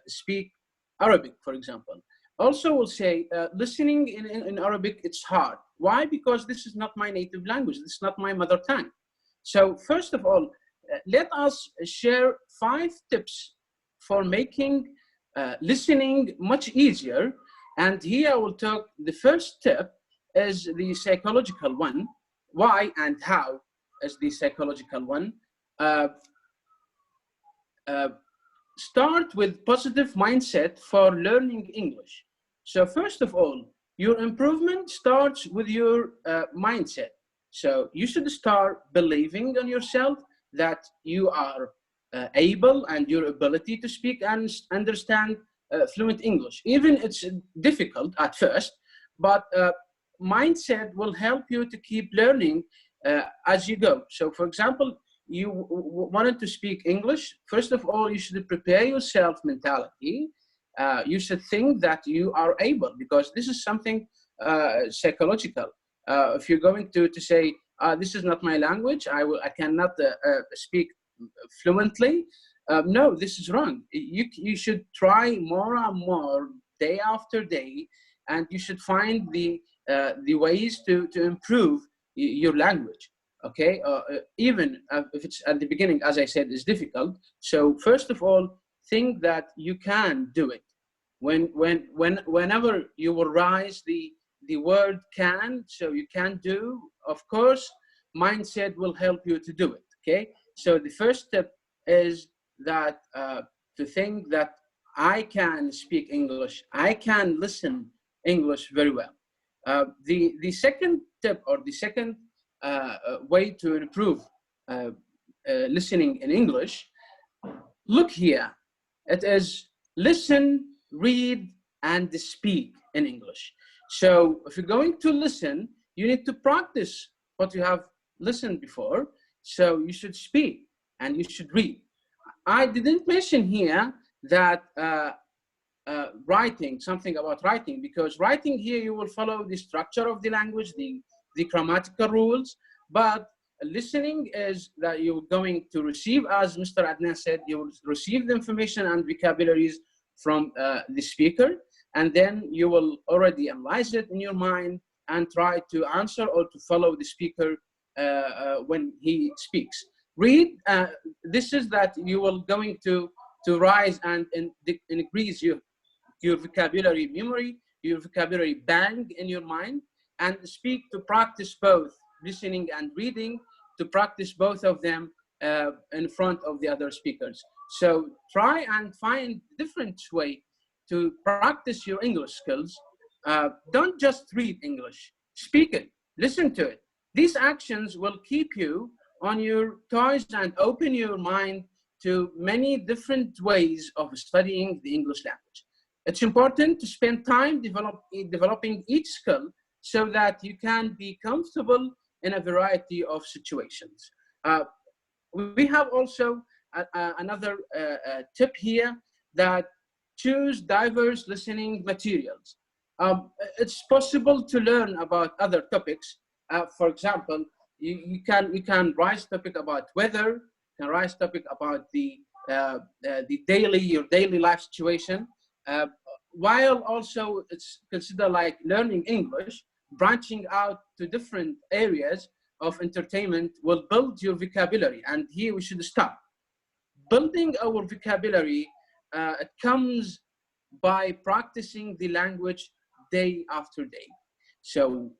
Speaker 1: speak Arabic, for example, also will say, listening in Arabic, it's hard. Why? Because this is not my native language. This is not my mother tongue. So first of all, let us share 5 tips for making listening much easier. And here I will talk, the first tip is the psychological one. Why and how is the psychological one. Start with positive mindset for learning English. So first of all, your improvement starts with your mindset. So you should start believing in yourself that you are able and your ability to speak and understand fluent English. Even it's difficult at first, but mindset will help you to keep learning as you go. So for example, you wanted to speak English, first of all, you should prepare yourself mentality. You should think that you are able, because this is something psychological. If you're going to say, this is not my language, I cannot speak fluently, no, this is wrong. You should try more and more day after day, and you should find the ways to improve your language. Okay, even if it's at the beginning, as I said, is difficult. So first of all, think that you can do it. Whenever you will rise the word can, so you can do, of course, mindset will help you to do it. Okay, so the first step is that to think that I can speak English, I can listen English very well. The second tip, or the second way to improve listening in English, look here. It is listen, read, and speak in English. So if you're going to listen, you need to practice what you have listened before. So you should speak and you should read. I didn't mention here that writing, something about writing, because writing here you will follow the structure of the language, the grammatical rules, but listening is that you're going to receive, as Mr. Adnan said, you will receive the information and vocabularies from the speaker, and then you will already analyze it in your mind and try to answer or to follow the speaker when he speaks. Read, this is that you will going to rise and increase your vocabulary memory, your vocabulary bank in your mind, and speak to practice both listening and reading, to practice both of them in front of the other speakers. So try and find different way to practice your English skills. Don't just read English, speak it, listen to it. These actions will keep you on your toes and open your mind to many different ways of studying the English language. It's important to spend time developing each skill so that you can be comfortable in a variety of situations. We have also another tip here, that choose diverse listening materials. It's possible to learn about other topics. For example, you can write topic about weather, you can write topic about your daily life situation, while also it's considered like learning English. Branching out to different areas of entertainment will build your vocabulary, and here we should start. Building our vocabulary, it comes by practicing the language day after day. So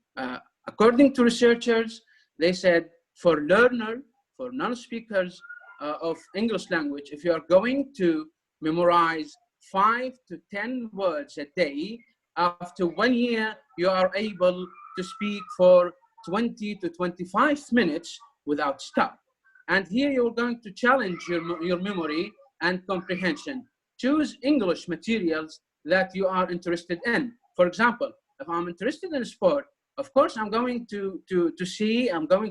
Speaker 1: according to researchers, they said for non-speakers of English language, if you are going to memorize 5 to 10 words a day, after 1 year, you are able to speak for 20 to 25 minutes without stop. And here you're going to challenge your memory and comprehension. Choose English materials that you are interested in. For example, if I'm interested in sport, of course, I'm going to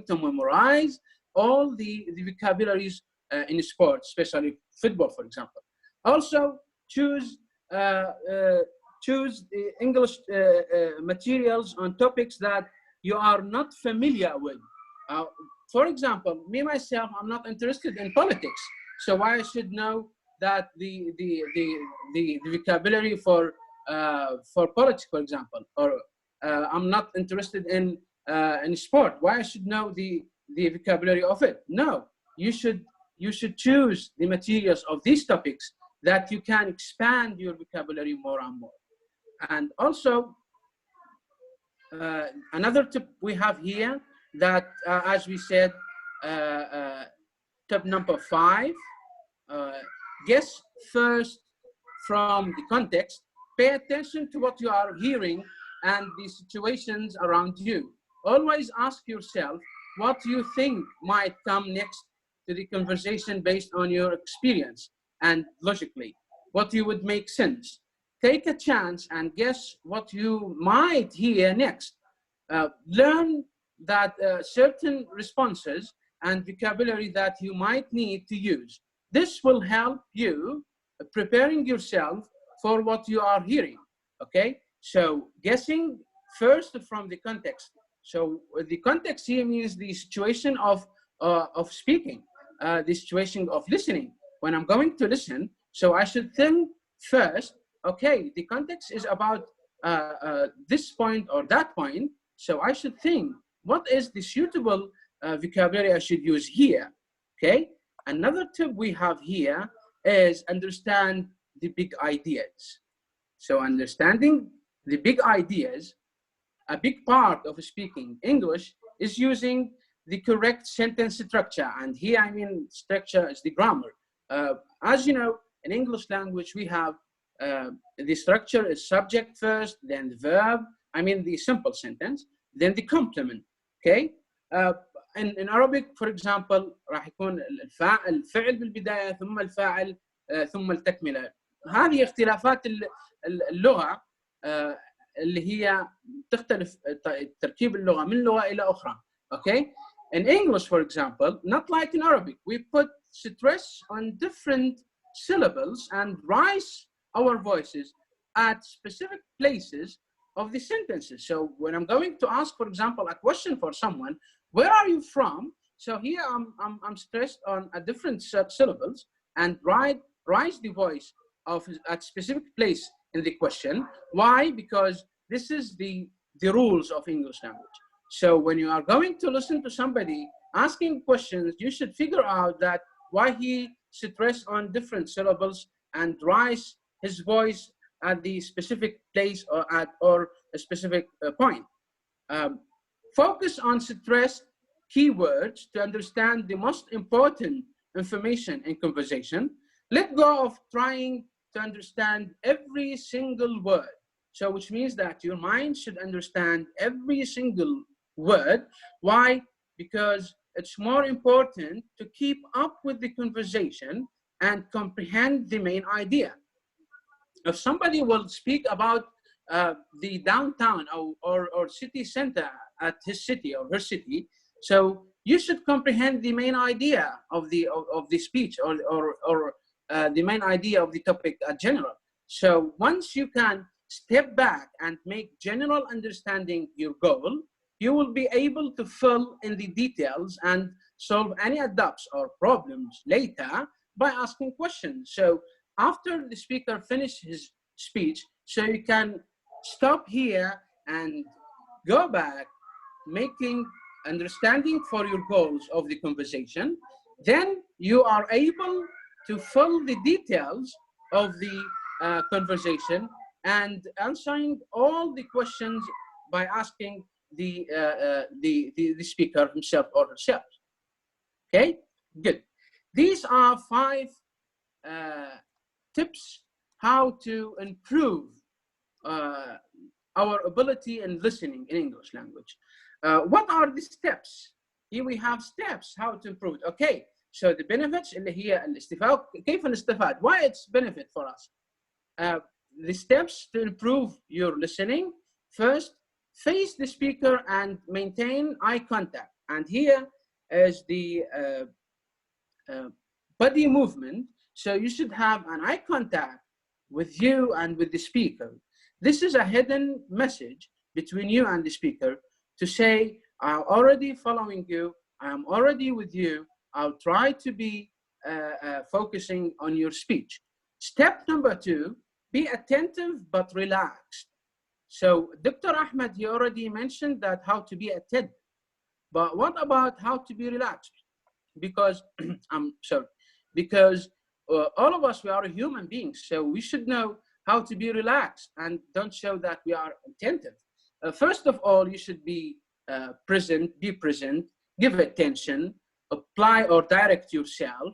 Speaker 1: memorize all the vocabularies in sport, especially football, for example. Also, choose English materials on topics that you are not familiar with. For example, me myself, I'm not interested in politics, so I should know that the vocabulary for politics, for example, or I'm not interested in sport. Why I should know the vocabulary of it? No, you should choose the materials of these topics that you can expand your vocabulary more and more. And also, another tip we have here that, as we said, tip number 5, guess first from the context. Pay attention to what you are hearing and the situations around you. Always ask yourself what you think might come next to the conversation based on your experience and logically, what you would make sense. Take a chance and guess what you might hear next. Learn that certain responses and vocabulary that you might need to use. This will help you preparing yourself for what you are hearing, okay? So guessing first from the context. So the context here means the situation of speaking, the situation of listening. When I'm going to listen, so I should think first, okay, the context is about this point or that point, so I should think, what is the suitable vocabulary I should use here, okay? Another tip we have here is understand the big ideas. So understanding the big ideas, a big part of speaking English is using the correct sentence structure. And here I mean structure is the grammar. As you know, in English language, we have the structure is subject first, then the verb, I mean the simple sentence, then the complement, okay? In Arabic, for example, راح يكون الفعل بالبداية ثم الفاعل ثم التكملة. هذه اختلافات اللغة اللي هي تختلف تركيب اللغة من لغة إلى أخرى. Okay? In English, for example, not like in Arabic, we put stress on different syllables and rise our voices at specific places of the sentences. So when I'm going to ask, for example, a question for someone, where are you from? So here I'm stressed on a different syllables and rise the voice of a specific place in the question. Why? Because this is the rules of English language. So when you are going to listen to somebody asking questions, you should figure out that why he stressed on different syllables and rise his voice at the specific place or a specific point. Focus on stressed keywords to understand the most important information in conversation. Let go of trying to understand every single word. So which means that your mind should understand every single word. Why? Because it's more important to keep up with the conversation and comprehend the main idea. If somebody will speak about the downtown or city center at his city or her city, so you should comprehend the main idea of the speech or the main idea of the topic in general. So once you can step back and make general understanding your goal, you will be able to fill in the details and solve any adapts or problems later by asking questions. So after the speaker finishes his speech, so you can stop here and go back, making understanding for your goals of the conversation. Then you are able to fill the details of the conversation and answering all the questions by asking the speaker himself or herself. Okay, good. These are 5 tips how to improve our ability in listening in English language. What are the steps? Here we have steps how to improve it. Okay, so the benefits اللي هي الاستفادة. كيف نستفاد? Why it's benefit for us? The steps to improve your listening. First, face the speaker and maintain eye contact. And here is the body movement. So you should have an eye contact with you and with the speaker. This is a hidden message between you and the speaker to say, I'm already following you, I'm already with you, I'll try to be focusing on your speech. Step number 2, be attentive but relaxed. So Dr. Ahmed, he already mentioned that how to be attentive, but what about how to be relaxed? Because because all of us, we are human beings, so we should know how to be relaxed and don't show that we are attentive. First of all, you should be present, give attention, apply or direct yourself.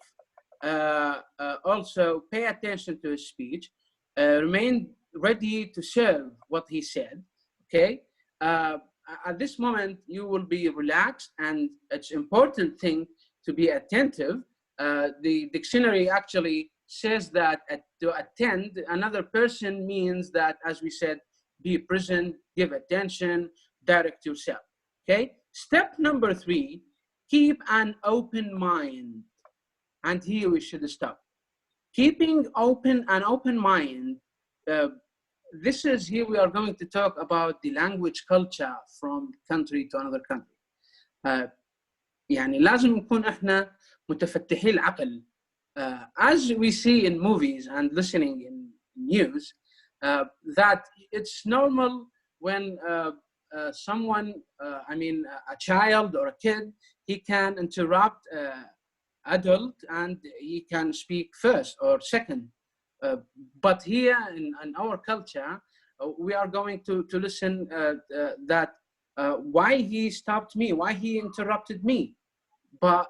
Speaker 1: Also pay attention to his speech, remain ready to serve what he said, okay? At this moment, you will be relaxed, and it's important thing to be attentive. The dictionary actually says that to attend another person means that, as we said, be present, give attention, direct yourself, okay? Step number 3, keep an open mind. And here we should stop. Keeping an open mind, this is here we are going to talk about the language culture from country to another country. يعني لازم نكون احنا متفتحي العقل. As we see in movies and listening in news, that it's normal when someone, I mean a child or a kid, he can interrupt adult and he can speak first or second. But here in our culture, we are going to listen that why he stopped me, why he interrupted me. But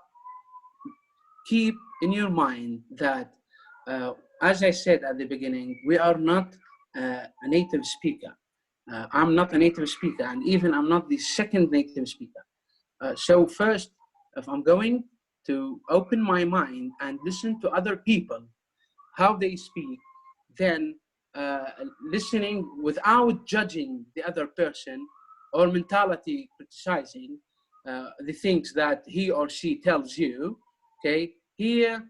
Speaker 1: keep in your mind that, as I said at the beginning, we are not a native speaker. I'm not a native speaker, and even I'm not the second native speaker. So first, if I'm going to open my mind and listen to other people, how they speak, then listening without judging the other person or mentality criticizing the things that he or she tells you, okay? Here,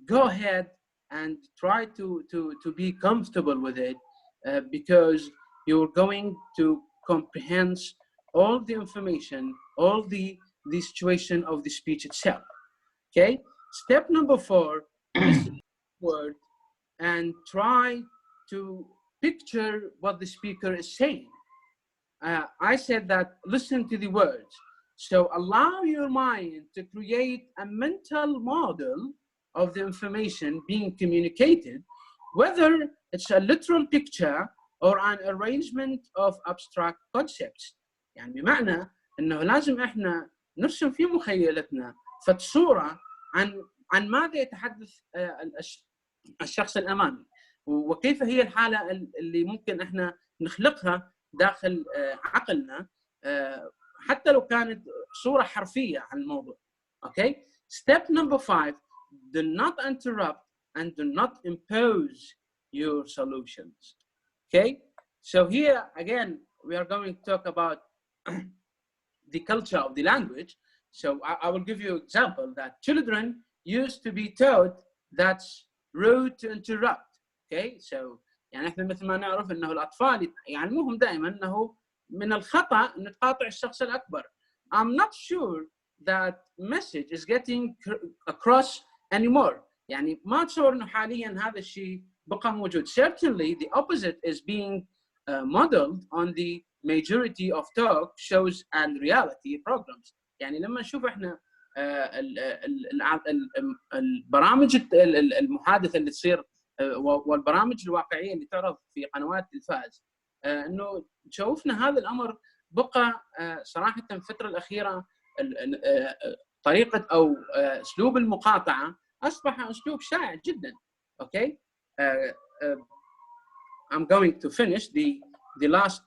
Speaker 1: go ahead and try to be comfortable with it because you're going to comprehend all the information, all the situation of the speech itself, okay? Step number 4, listen to the word and try to picture what the speaker is saying. I said that listen to the words. So allow your mind to create a mental model of the information being communicated, whether it's a literal picture or an arrangement of abstract concepts. يعني بمعنى انه لازم احنا نرسم في مخيلتنا فصورة عن ماذا يتحدث الشخص الامامي، وكيف هي الحالة اللي ممكن احنا نخلقها داخل عقلنا حتى لو كانت صورة حرفية عن الموضوع. Okay? Step number 5, do not interrupt and do not impose your solutions. Okay? So here again, we are going to talk about the culture of the language. So I will give you an example that children used to be taught that's rude to interrupt. Okay? So يعني احنا مثل ما نعرف انه الاطفال يعلموهم دائما انه من الخطأ ان تقاطع الشخص الاكبر. I'm not sure that message is getting across anymore. يعني ما اتصور انه حاليا هذا الشيء بقى موجود. Certainly the opposite is being modeled on the majority of talk shows and reality programs. يعني لما نشوف احنا البرامج المحادثة اللي تصير والبرامج الواقعية اللي تعرض في قنوات التلفاز، انه شوفنا هذا الامر بقى صراحة في الفترة الأخيرة طريقة أو أسلوب المقاطعة أصبح أسلوب شائع جدا. Okay, I'm going to finish the last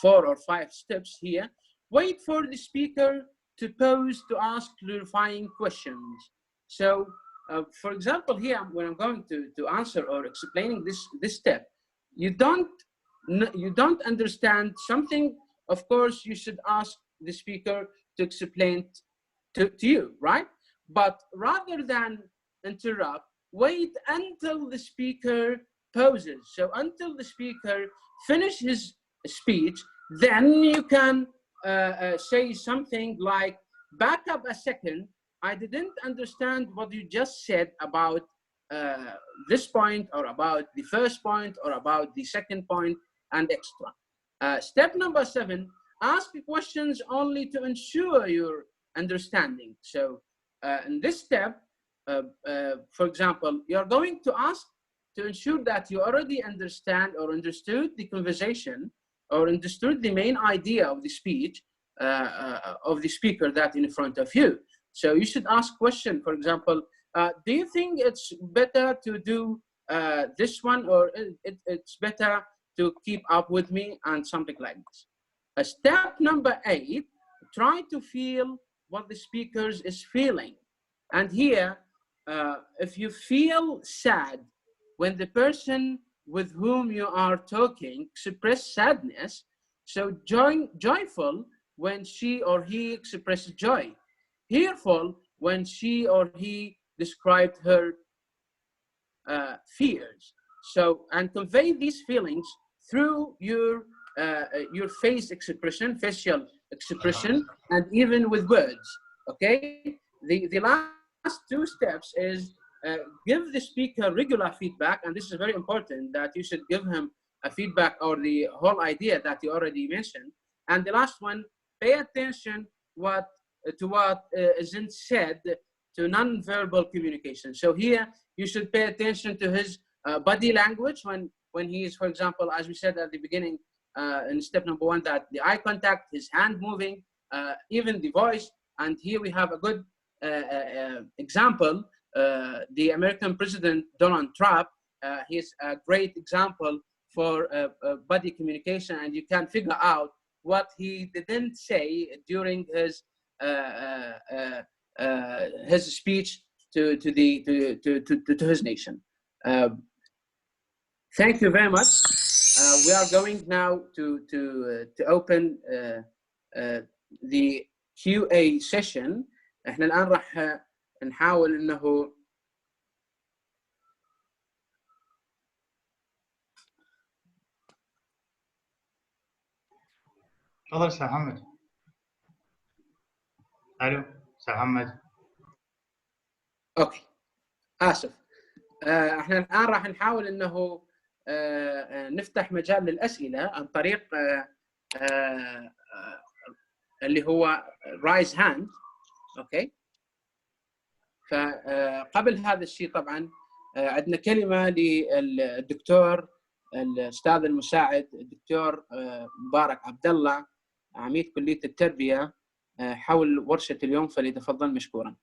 Speaker 1: 4 or 5 steps here. Wait for the speaker to pause to ask clarifying questions. So, for example, here when I'm going to answer or explaining this step, you don't understand something. Of course, you should ask the speaker to explain to you, right? But rather than interrupt, wait until the speaker pauses. So until the speaker finish his speech, then you can say something like, back up a second, I didn't understand what you just said about this point, or about the first point, or about the second point, and extra. Step number 7, ask questions only to ensure your understanding. So in this step, for example, you're going to ask to ensure that you already understand or understood the conversation, or understood the main idea of the speech of the speaker that in front of you. So you should ask question, for example, do you think it's better to do this one, or it's better to keep up with me, and something like this. Step number 8, try to feel what the speaker is feeling. And here, if you feel sad when the person with whom you are talking express sadness, so joyful when she or he expresses joy, fearful when she or he described her fears. So, and convey these feelings through your face expression, facial expression, and even with words. Okay. The last 2 steps is give the speaker regular feedback, and this is very important, that you should give him a feedback or the whole idea that you already mentioned. And the last one, pay attention to what isn't said, to non-verbal communication. So here you should pay attention to his body language when he is, for example, as we said at the beginning in step number 1, that the eye contact, his hand moving, even the voice. And here we have a good example. The American President Donald Trump, he's a great example for body communication, and you can figure out what he didn't say during his speech to his nation. Thank you very much. We are going now to open the QA session. احنا الآن راح نحاول إنه
Speaker 4: تفضل أستاذ محمد. ألو أستاذ محمد.
Speaker 1: أوكي، آسف. احنا الآن راح نحاول إنه نفتح مجال للأسئلة عن طريق اللي هو raise hand. أوكي. فقبل هذا الشيء طبعا عندنا كلمة للدكتور الأستاذ المساعد الدكتور مبارك عبد الله، عميد كلية التربية، حول ورشة اليوم، فليتفضل مشكورا.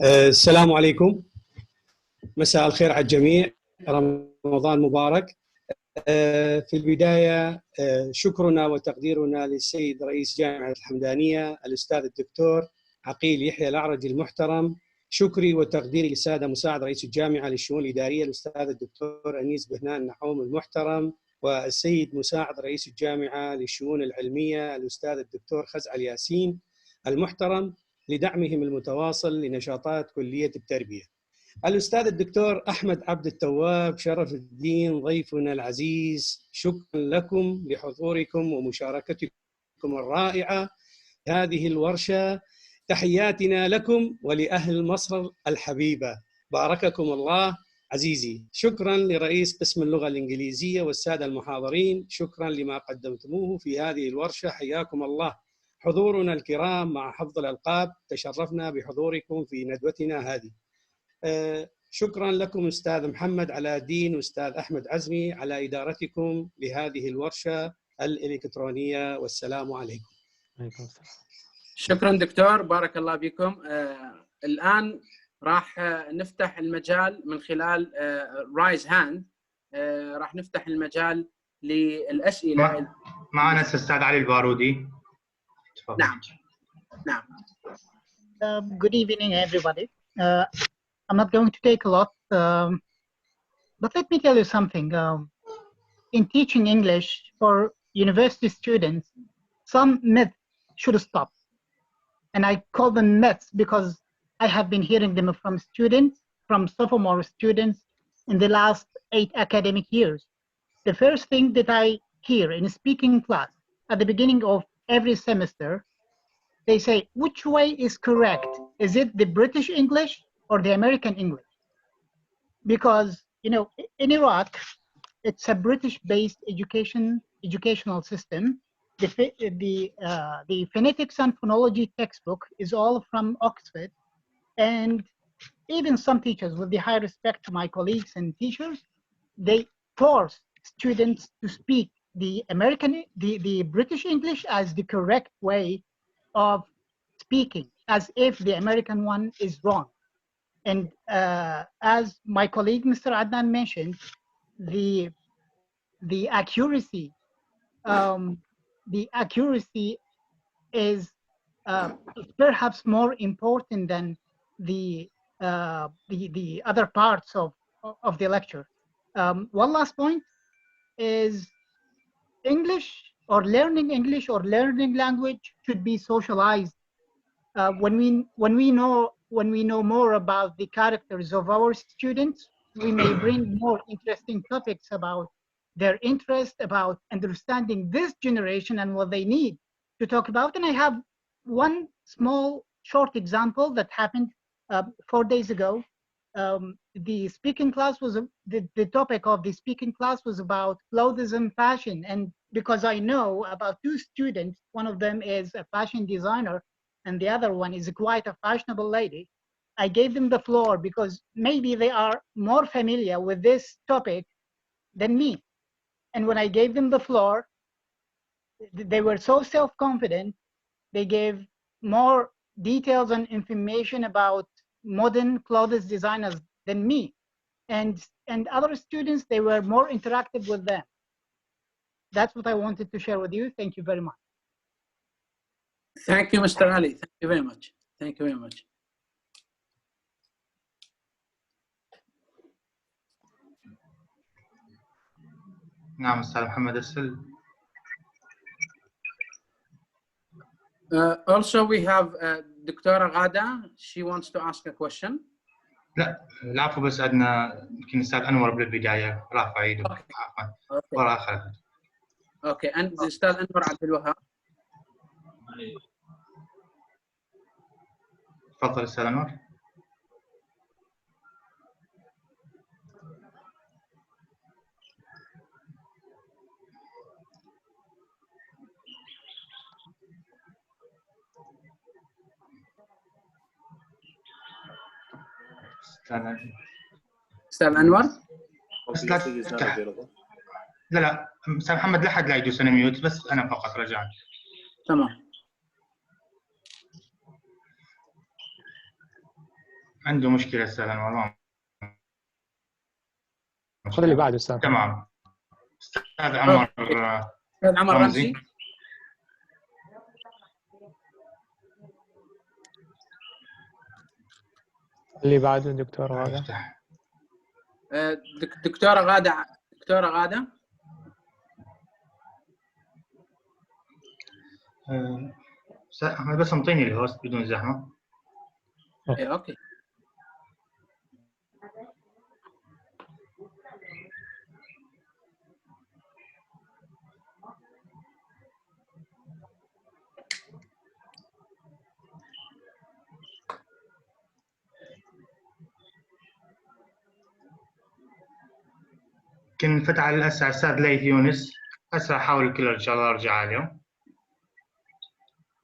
Speaker 7: السلام عليكم، مساء الخير على الجميع، رمضان مبارك. في البداية شكرنا وتقديرنا للسيد رئيس جامعة الحمدانية الأستاذ الدكتور عقيل يحيى الأعرج المحترم. شكري وتقديري للسادة مساعد رئيس الجامعة للشؤون الإدارية الأستاذ الدكتور أنيس بهنان نحوم المحترم، والسيد مساعد رئيس الجامعة للشؤون العلمية الأستاذ الدكتور خزعل ياسين المحترم، لدعمهم المتواصل لنشاطات كلية التربية. الأستاذ الدكتور أحمد عبد التواب شرف الدين ضيفنا العزيز، شكرا لكم لحضوركم ومشاركتكم الرائعة هذه الورشة. تحياتنا لكم ولأهل مصر الحبيبة، بارككم الله عزيزي. شكرا لرئيس قسم اللغة الإنجليزية والسادة المحاضرين، شكرا لما قدمتموه في هذه الورشة، حياكم الله. حضورنا الكرام مع حفظ الألقاب، تشرفنا بحضوركم في ندوتنا هذه. شكرا لكم أستاذ محمد علاء الدين وأستاذ أحمد عزمي على إدارتكم لهذه الورشة الإلكترونية، والسلام عليكم.
Speaker 1: شكرا دكتور، بارك الله بكم. الآن راح نفتح المجال من خلال رايز هاند، راح نفتح المجال للأسئلة.
Speaker 4: معنا أستاذ علي البارودي.
Speaker 1: نعم. نعم.
Speaker 8: Good evening, everybody. I'm not going to take a lot, but let me tell you something. In teaching English for university students, some myths should stop. And I call them myths because I have been hearing them from students, from sophomore students in the last 8 academic years. The first thing that I hear in a speaking class at the beginning of every semester, they say, which way is correct? Is it the British English or the American English? Because, you know, in Iraq, it's a British-based educational system. The phonetics and phonology textbook is all from Oxford. And even some teachers, with the high respect to my colleagues and teachers, they force students to speak the British English as the correct way of speaking, as if the American one is wrong. And as my colleague, Mr. Adnan mentioned, the accuracy is perhaps more important than the other parts of the lecture. One last point is English or learning language should be socialized. When we know more about the characters of our students, we may bring more interesting topics about their interest, about understanding this generation and what they need to talk about. And I have one small short example that happened 4 days ago. The speaking class was the topic of the speaking class was about clothes and fashion. And because I know about 2 students, one of them is a fashion designer and the other one is quite a fashionable lady, I gave them the floor because maybe they are more familiar with this topic than me. And when I gave them the floor, they were so self-confident, they gave more details and information about modern clothes designers than me. And other students, they were more interactive with them. That's what I wanted to share with you. Thank you very much.
Speaker 1: Thank you, Mr. Ali. Thank you very much. Thank you very much.
Speaker 4: نعم أستاذ محمد أسل.
Speaker 1: Also, we have Dr. Ghada. She wants to ask a question.
Speaker 4: لا العفو، بس عندنا يمكن الأستاذ أنور بالبداية رافع يده. عفوا. وراء خلفه.
Speaker 1: Okay, and the Ustad Anwar Abdel Wahab.
Speaker 4: تفضل أستاذ أنور.
Speaker 1: أستاذ أنور.
Speaker 4: لا أستاذ محمد لا حد لا يدوس أنا ميوت، بس أنا فقط رجعت.
Speaker 1: تمام.
Speaker 4: عنده مشكلة أستاذ أنور.
Speaker 6: خذ اللي بعده أستاذ.
Speaker 4: تمام. أستاذ عمر.
Speaker 1: أستاذ عمر رمزي.
Speaker 6: اللي بعده دكتور غادة.
Speaker 1: دكتورة غادة. دكتورة غادة.
Speaker 4: بس انطيني الهوست بدون زحمة.
Speaker 1: اوكي.
Speaker 4: كنت فتح هسه استاذ ليث يونس، هسه احاول كل ان شاء الله ارجع عليهم.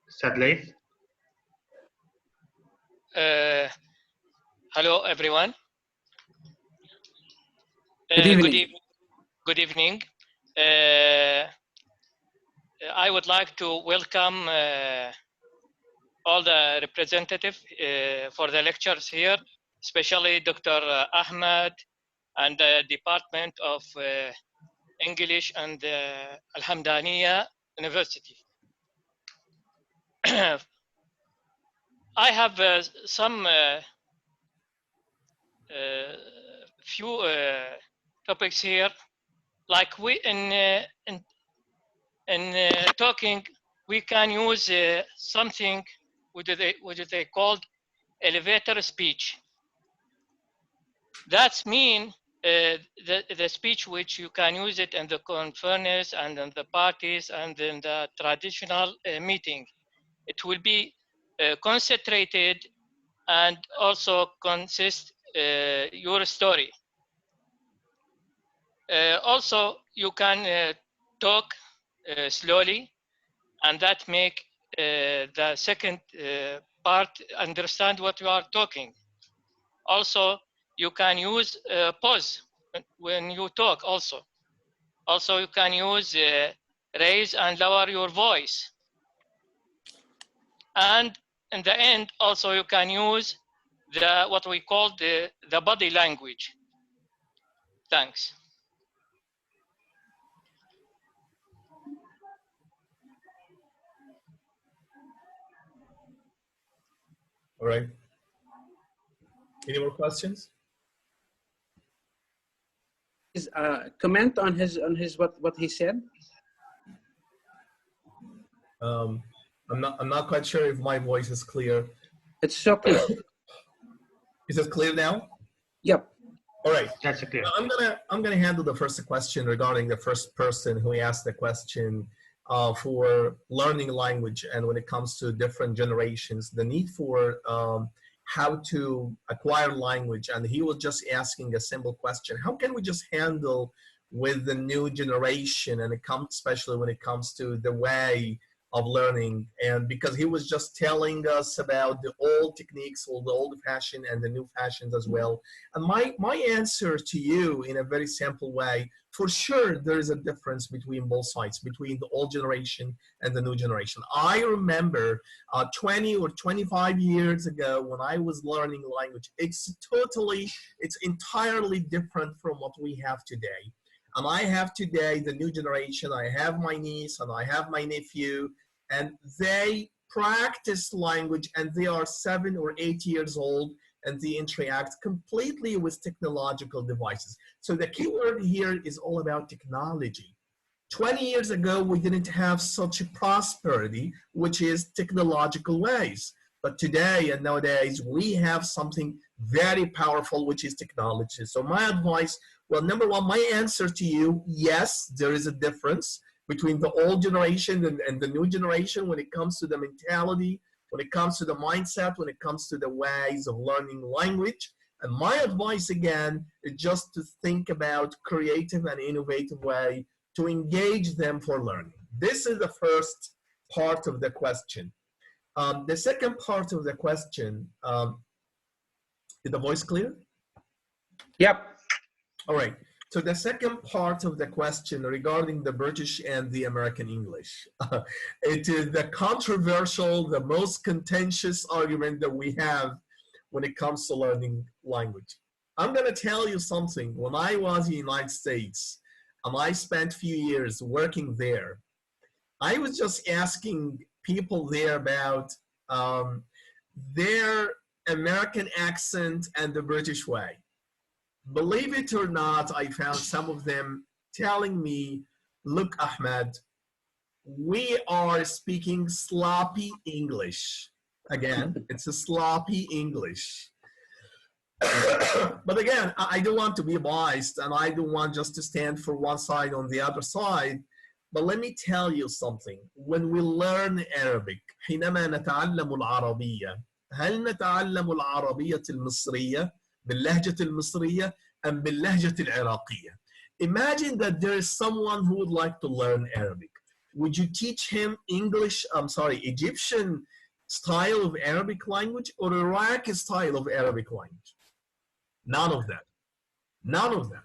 Speaker 4: استاذ ليث.
Speaker 9: Hello everyone. Good evening. I would like to welcome all the representatives for the lectures here, especially Dr. Ahmad and the Department of English and Alhamdaniya University. I have some few topics here. Like we in talking, we can use something what they called elevator speech. That's mean the speech which you can use it in the conference and in the parties and in the traditional meeting. It will be concentrated and also consist your story. Also, you can talk slowly, and that make the second part understand what you are talking. Also, you can use pause when you talk also. Also, you can use raise and lower your voice. And in the end, also you can use what we call the body language. Thanks.
Speaker 3: All right. Any more questions?
Speaker 1: Comment on his what he said.
Speaker 3: I'm not quite sure if my voice is clear.
Speaker 1: It's so clear.
Speaker 3: Is it clear now?
Speaker 1: Yep.
Speaker 3: All right.
Speaker 4: That's clear.
Speaker 3: I'm gonna handle the first question regarding the first person who asked the question for learning language, and when it comes to different generations, the need for how to acquire language. And he was just asking a simple question: how can we just handle with the new generation, and it comes especially when it comes to the way of learning? And because he was just telling us about the old techniques, or the old fashion and the new fashions as well. And my answer to you in a very simple way, for sure there is a difference between both sides, between the old generation and the new generation. I remember 20 or 25 years ago when I was learning language, it's entirely different from what we have today. And I have today the new generation. I have my niece and I have my nephew, and they practice language, and they are 7 or 8 years old, and they interact completely with technological devices. So the key word here is all about technology. 20 years ago, we didn't have such a prosperity, which is technological ways. But today and nowadays, we have something very powerful, which is technology. So my advice, well, number one, my answer to you, yes, there is a difference between the old generation and the new generation when it comes to the mentality, when it comes to the mindset, when it comes to the ways of learning language. And my advice, again, is just to think about creative and innovative way to engage them for learning. This is the first part of the question. The second part of the question, is the voice clear?
Speaker 1: Yep.
Speaker 3: All right. So the second part of the question regarding the British and the American English, it is the controversial, the most contentious argument that we have when it comes to learning language. I'm going to tell you something. When I was in the United States, and I spent a few years working there, I was just asking people there about their American accent and the British way. Believe it or not, I found some of them telling me, look, Ahmad, we are speaking sloppy English. Again, it's a sloppy English. But again, I don't want to be biased, and I don't want just to stand for one side on the other side. But let me tell you something. When we learn Arabic, حينما نتعلم العربية، هل نتعلم العربية المصرية باللهجة المصرية أم باللهجة العراقية? Imagine that there is someone who would like to learn Arabic. Would you teach him Egyptian style of Arabic language or Iraqi style of Arabic language? None of that. None of them.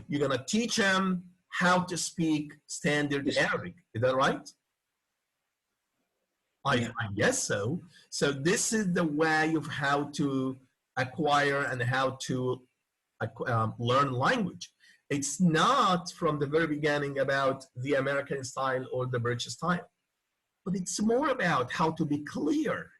Speaker 3: You're going to teach him how to speak standard Arabic. Is that right? I guess so. So this is the way of how to acquire and how to learn language. It's not from the very beginning about the American style or the British style, but it's more about how to be clear.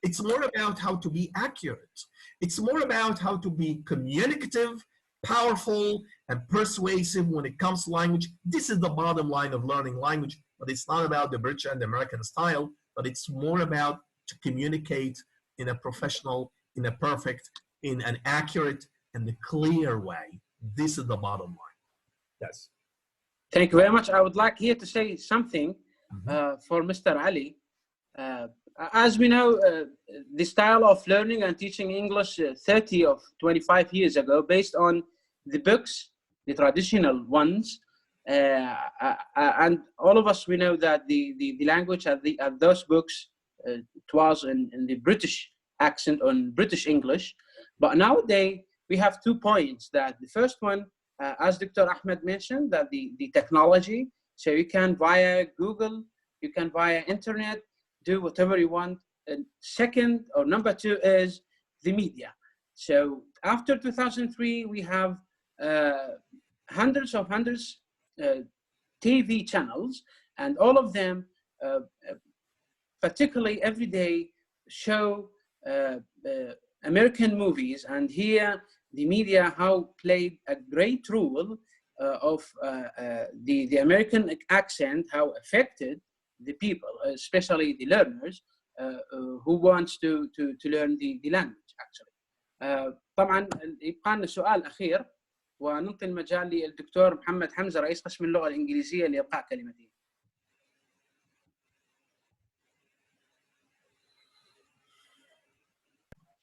Speaker 3: It's more about how to be accurate. It's more about how to be communicative, powerful, and persuasive when it comes to language. This is the bottom line of learning language, but it's not about the British and the American style, but it's more about to communicate in a professional, in a perfect, in an accurate and a clear way. This is the bottom line. Yes.
Speaker 1: Thank you very much. I would like here to say something for Mr. Ali. As we know, the style of learning and teaching English 30 or 25 years ago, based on the books, the traditional ones, and all of us, we know that the language of those books, it was in the British accent, on British English. But nowadays, we have 2 points. That the first one, as Dr. Ahmed mentioned, that the technology, so you can via Google, you can via internet, do whatever you want. And second, or number 2, is the media. So after 2003, we have hundreds TV channels, and all of them, particularly every day, show American movies. And here, the media how played a great role of the American accent, how affected the people, especially the learners who wants to learn the language actually. طبعا يبقى لنا سؤال أخير وننطي المجال للدكتور محمد حمزة رئيس قسم اللغة الإنجليزية لإلقاء كلمته.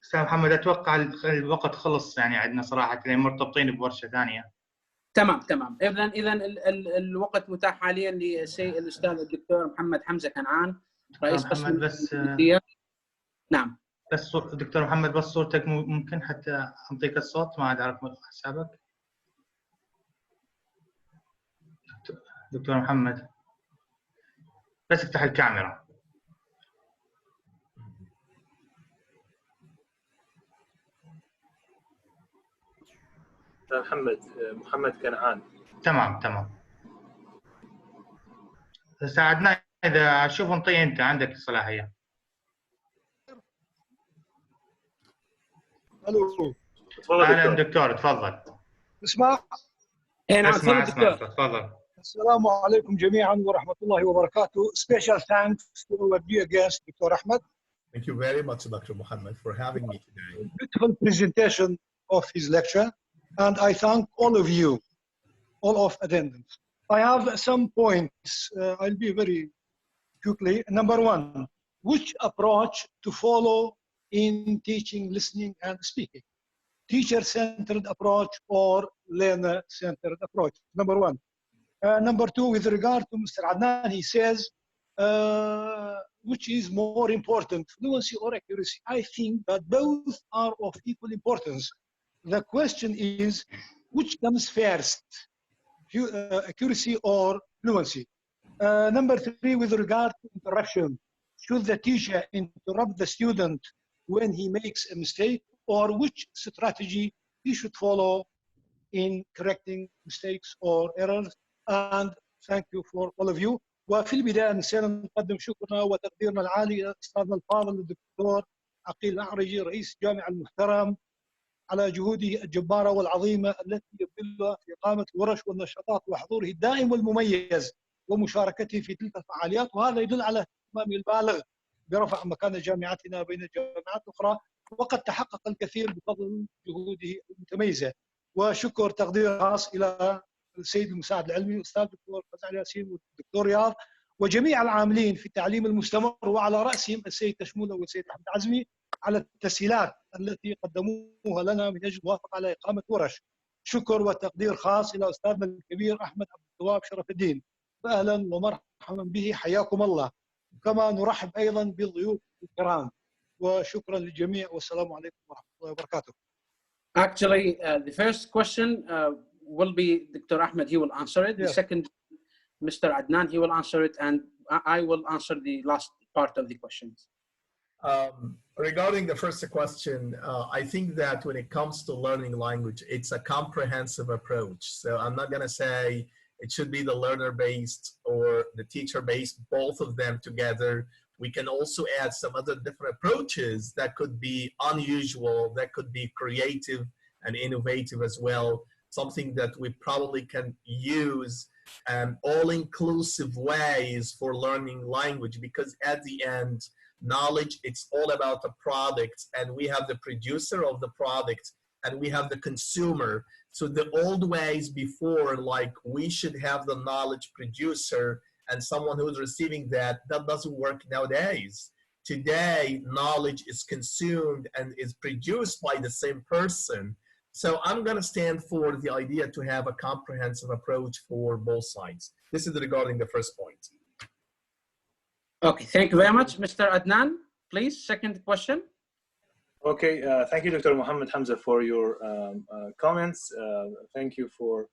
Speaker 4: أستاذ محمد، أتوقع الوقت خلص يعني عندنا صراحة، لأن مرتبطين بورشة ثانية.
Speaker 1: تمام. إذا الوقت متاح حاليا للأستاذ الدكتور محمد حمزة كنعان رئيس قسم
Speaker 4: بس
Speaker 1: نعم.
Speaker 4: بس دكتور محمد، بس صورتك ممكن حتى أعطيك الصوت، ما أعرف حسابك. دكتور محمد، بس افتح الكاميرا.
Speaker 5: محمد كنعان.
Speaker 4: تمام. ساعدنا إذا شوف انطي أنت عندك الصلاحية.
Speaker 10: الو.
Speaker 4: اهلا دكتور، تفضل.
Speaker 10: اسمع؟
Speaker 4: اسمع تفضل.
Speaker 10: السلام عليكم جميعا ورحمة الله وبركاته. Special thanks to our dear guest, Dr. Ahmed.
Speaker 3: Thank you very much, Dr. Muhammad, for having me today.
Speaker 10: Beautiful presentation of his lecture, and I thank all of you, all of attendants. I have some points. I'll be very quickly. Number 1, which approach to follow in teaching, listening, and speaking? Teacher-centered approach or learner-centered approach? Number 1. Number 2, with regard to Mr. Adnan, he says, which is more important, fluency or accuracy? I think that both are of equal importance. The question is, which comes first, accuracy or fluency? Number 3, with regard to interruption, should the teacher interrupt the student when he makes a mistake, or which strategy he should follow in correcting mistakes or errors? And thank you for all of you. وفي البداية نسينا نقدم شكرنا وتقديرنا العالي إلى أستاذنا الفاضل الدكتور عقيل الأعرجي رئيس الجامعة المحترم على جهوده الجبارة والعظيمة التي يبذلها في إقامة الورش والنشاطات وحضوره الدائم والمميز ومشاركته في تلك الفعاليات، وهذا يدل على اهتمامه البالغ برفع مكانة جامعتنا بين الجامعات الأخرى، وقد تحقق الكثير بفضل جهوده المتميزة. وشكر تقدير خاص إلى السيد المساعد العلمي الأستاذ الدكتور فزع ياسين والدكتور رياض وجميع العاملين في التعليم المستمر، وعلى رأسهم السيد تشمولة والسيد أحمد عزمي على التسهيلات التي قدموها لنا من أجل الموافقة على إقامة ورش. شكر وتقدير خاص إلى أستاذنا الكبير أحمد عبد التواب شرف الدين، فأهلا ومرحبا به، حياكم الله. كما نرحب أيضا بالضيوف الكرام، وشكرا للجميع والسلام عليكم ورحمة الله وبركاته.
Speaker 1: Actually, the first question will be Dr. Ahmed, he will answer it. The second, Mr. Adnan, he will answer it, and I will answer the last part of the questions.
Speaker 3: Regarding the first question, I think that when it comes to learning language, it's a comprehensive approach. So I'm not going to say it should be the learner-based or the teacher-based, both of them together. We can also add some other different approaches that could be unusual, that could be creative and innovative as well. Something that we probably can use all-inclusive ways for learning language, because at the end, knowledge, it's all about the product, and we have the producer of the product, and we have the consumer. So the old ways before, like we should have the knowledge producer and someone who's receiving that doesn't work nowadays. Today, knowledge is consumed and is produced by the same person. So I'm going to stand for the idea to have a comprehensive approach for both sides. This is regarding the first point.
Speaker 1: Okay, thank you very much. Mr. Adnan, please, second question.
Speaker 5: Okay, thank you, Dr. Mohammed Hamza, for your comments. Thank you for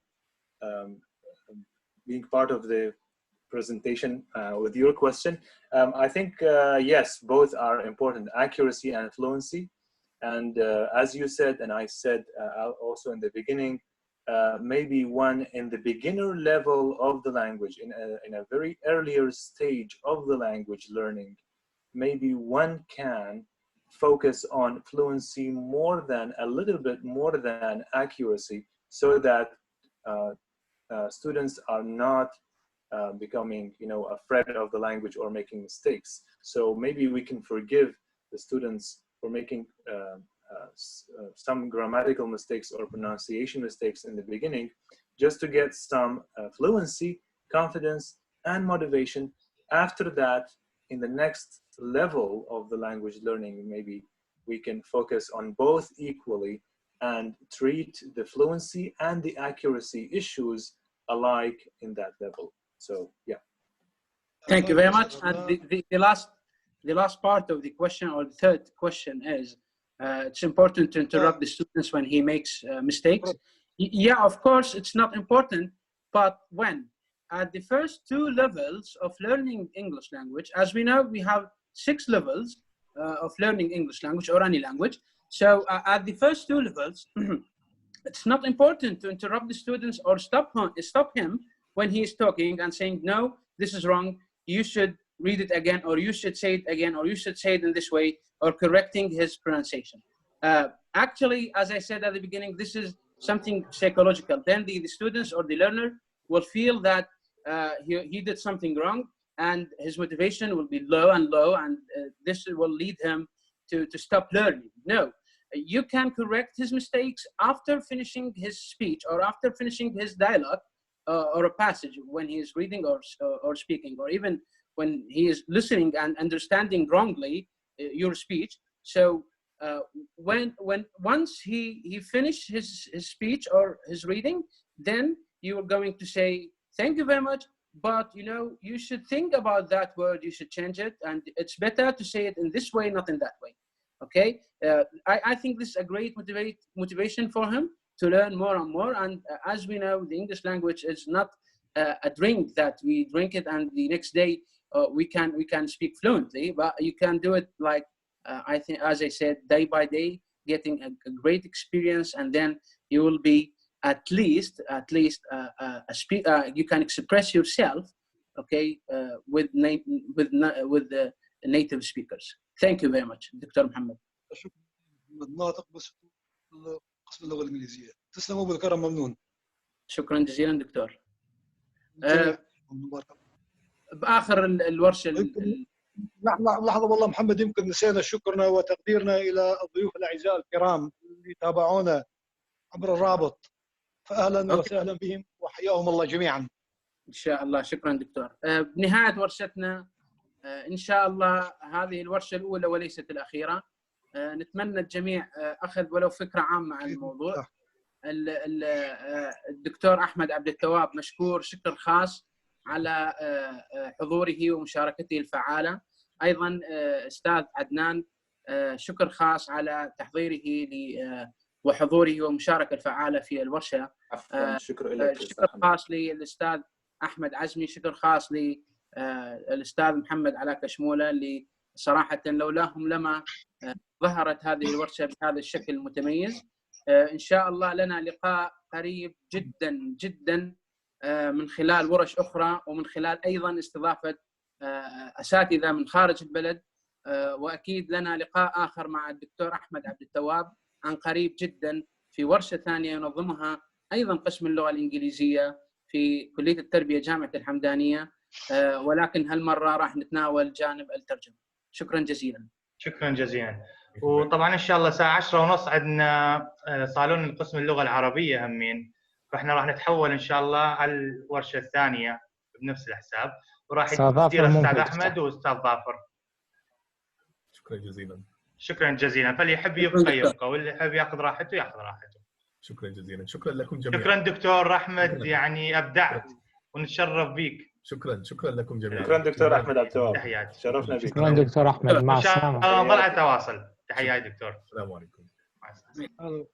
Speaker 5: being part of the presentation with your question. I think, yes, both are important, accuracy and fluency. And as you said, and I said also in the beginning, maybe one in the beginner level of the language, in a very earlier stage of the language learning, maybe one can focus on fluency more than, a little bit more than accuracy, so that students are not becoming, afraid of the language or making mistakes. So maybe we can forgive the students for making some grammatical mistakes or pronunciation mistakes in the beginning, just to get some fluency, confidence, and motivation. After that, in the next level of the language learning, maybe we can focus on both equally and treat the fluency and the accuracy issues alike in that level. So, yeah.
Speaker 1: Thank you very much. And the last part of the question, or the third question, is it's important to interrupt the students when he makes mistakes. Yeah, of course, it's not important, but when? At the first two levels of learning English language, as we know, we have 6 levels of learning English language or any language. So at the first 2 levels, it's not important to interrupt the students or stop him when he is talking and saying, no, this is wrong, you should read it again, or you should say it again, or you should say it in this way, or correcting his pronunciation. Actually, as I said at the beginning, this is something psychological. Then the students or the learner will feel that he did something wrong, and his motivation will be low, and this will lead him to stop learning. No, you can correct his mistakes after finishing his speech, or after finishing his dialogue, or a passage when he is reading or speaking, or even when he is listening and understanding wrongly your speech. So once he finished his speech or his reading, then you are going to say, thank you very much, but you should think about that word, you should change it, and it's better to say it in this way, not in that way. Okay, I think this is a great motivation for him to learn more and more. And as we know, the English language is not a drink that we drink it and the next day we can speak fluently, but you can do it like I think, as I said, day by day, getting a great experience, and then you will be at least you can express yourself, okay, with the native speakers. Thank you very much, Dr. Mohammed.
Speaker 10: قسم اللغة الإنجليزية. تسلموا بالكرم، ممنون.
Speaker 1: شكرا جزيلا دكتور. بآخر الورشة
Speaker 10: لحظة والله محمد، يمكن نسينا شكرنا وتقديرنا إلى الضيوف الأعزاء الكرام اللي تابعونا عبر الرابط، فأهلا وسهلا بهم وحياهم الله جميعا.
Speaker 1: إن شاء الله. شكرا دكتور. بنهاية ورشتنا إن شاء الله، هذه الورشة الأولى وليست الأخيرة. نتمنى الجميع أخذ ولو فكرة عامة عن الموضوع. الدكتور أحمد عبد التواب مشكور شكر خاص على حضوره ومشاركته الفعالة. أيضا أستاذ عدنان شكر خاص على تحضيره وحضوره ومشاركة الفعالة في الورشة.
Speaker 5: شكر لك.
Speaker 1: شكر خاص للأستاذ أحمد عزمي، شكر خاص للأستاذ محمد علاء كشمولة، اللي صراحة لولاهم لما ظهرت هذه الورشة بهذا الشكل المتميز. إن شاء الله لنا لقاء قريب جدا جدا من خلال ورش أخرى، ومن خلال أيضا استضافة أساتذة من خارج البلد، وأكيد لنا لقاء آخر مع الدكتور أحمد عبد التواب عن قريب جدا في ورشة ثانية ينظمها أيضا قسم اللغة الإنجليزية في كلية التربية جامعة الحمدانية، ولكن هالمرة راح نتناول جانب الترجمة. شكرا جزيلا.
Speaker 4: شكرا جزيلا. وطبعا ان شاء الله الساعه 10:30 عندنا صالون القسم اللغه العربيه همين، فاحنا راح نتحول ان شاء الله على الورشه الثانيه بنفس الحساب، وراح يصير استاذ احمد واستاذ ظافر.
Speaker 3: شكرا جزيلا.
Speaker 4: شكرا جزيلا. فاللي يحب يبقى يبقى، واللي يحب ياخذ راحته ياخذ راحته.
Speaker 3: شكرا جزيلا. شكرا لكم جميعا.
Speaker 4: شكرا دكتور احمد، يعني ابدعت ونتشرف بك.
Speaker 3: شكرا لكم جميعا.
Speaker 5: شكرا دكتور احمد عبد التواب،
Speaker 4: تحياتي.
Speaker 5: شرفنا بك.
Speaker 6: شكرا دكتور احمد، مع السلامه.
Speaker 4: ان شاء الله نظل على تواصل. تحياتي دكتور.
Speaker 3: السلام عليكم.
Speaker 4: مع السلامه.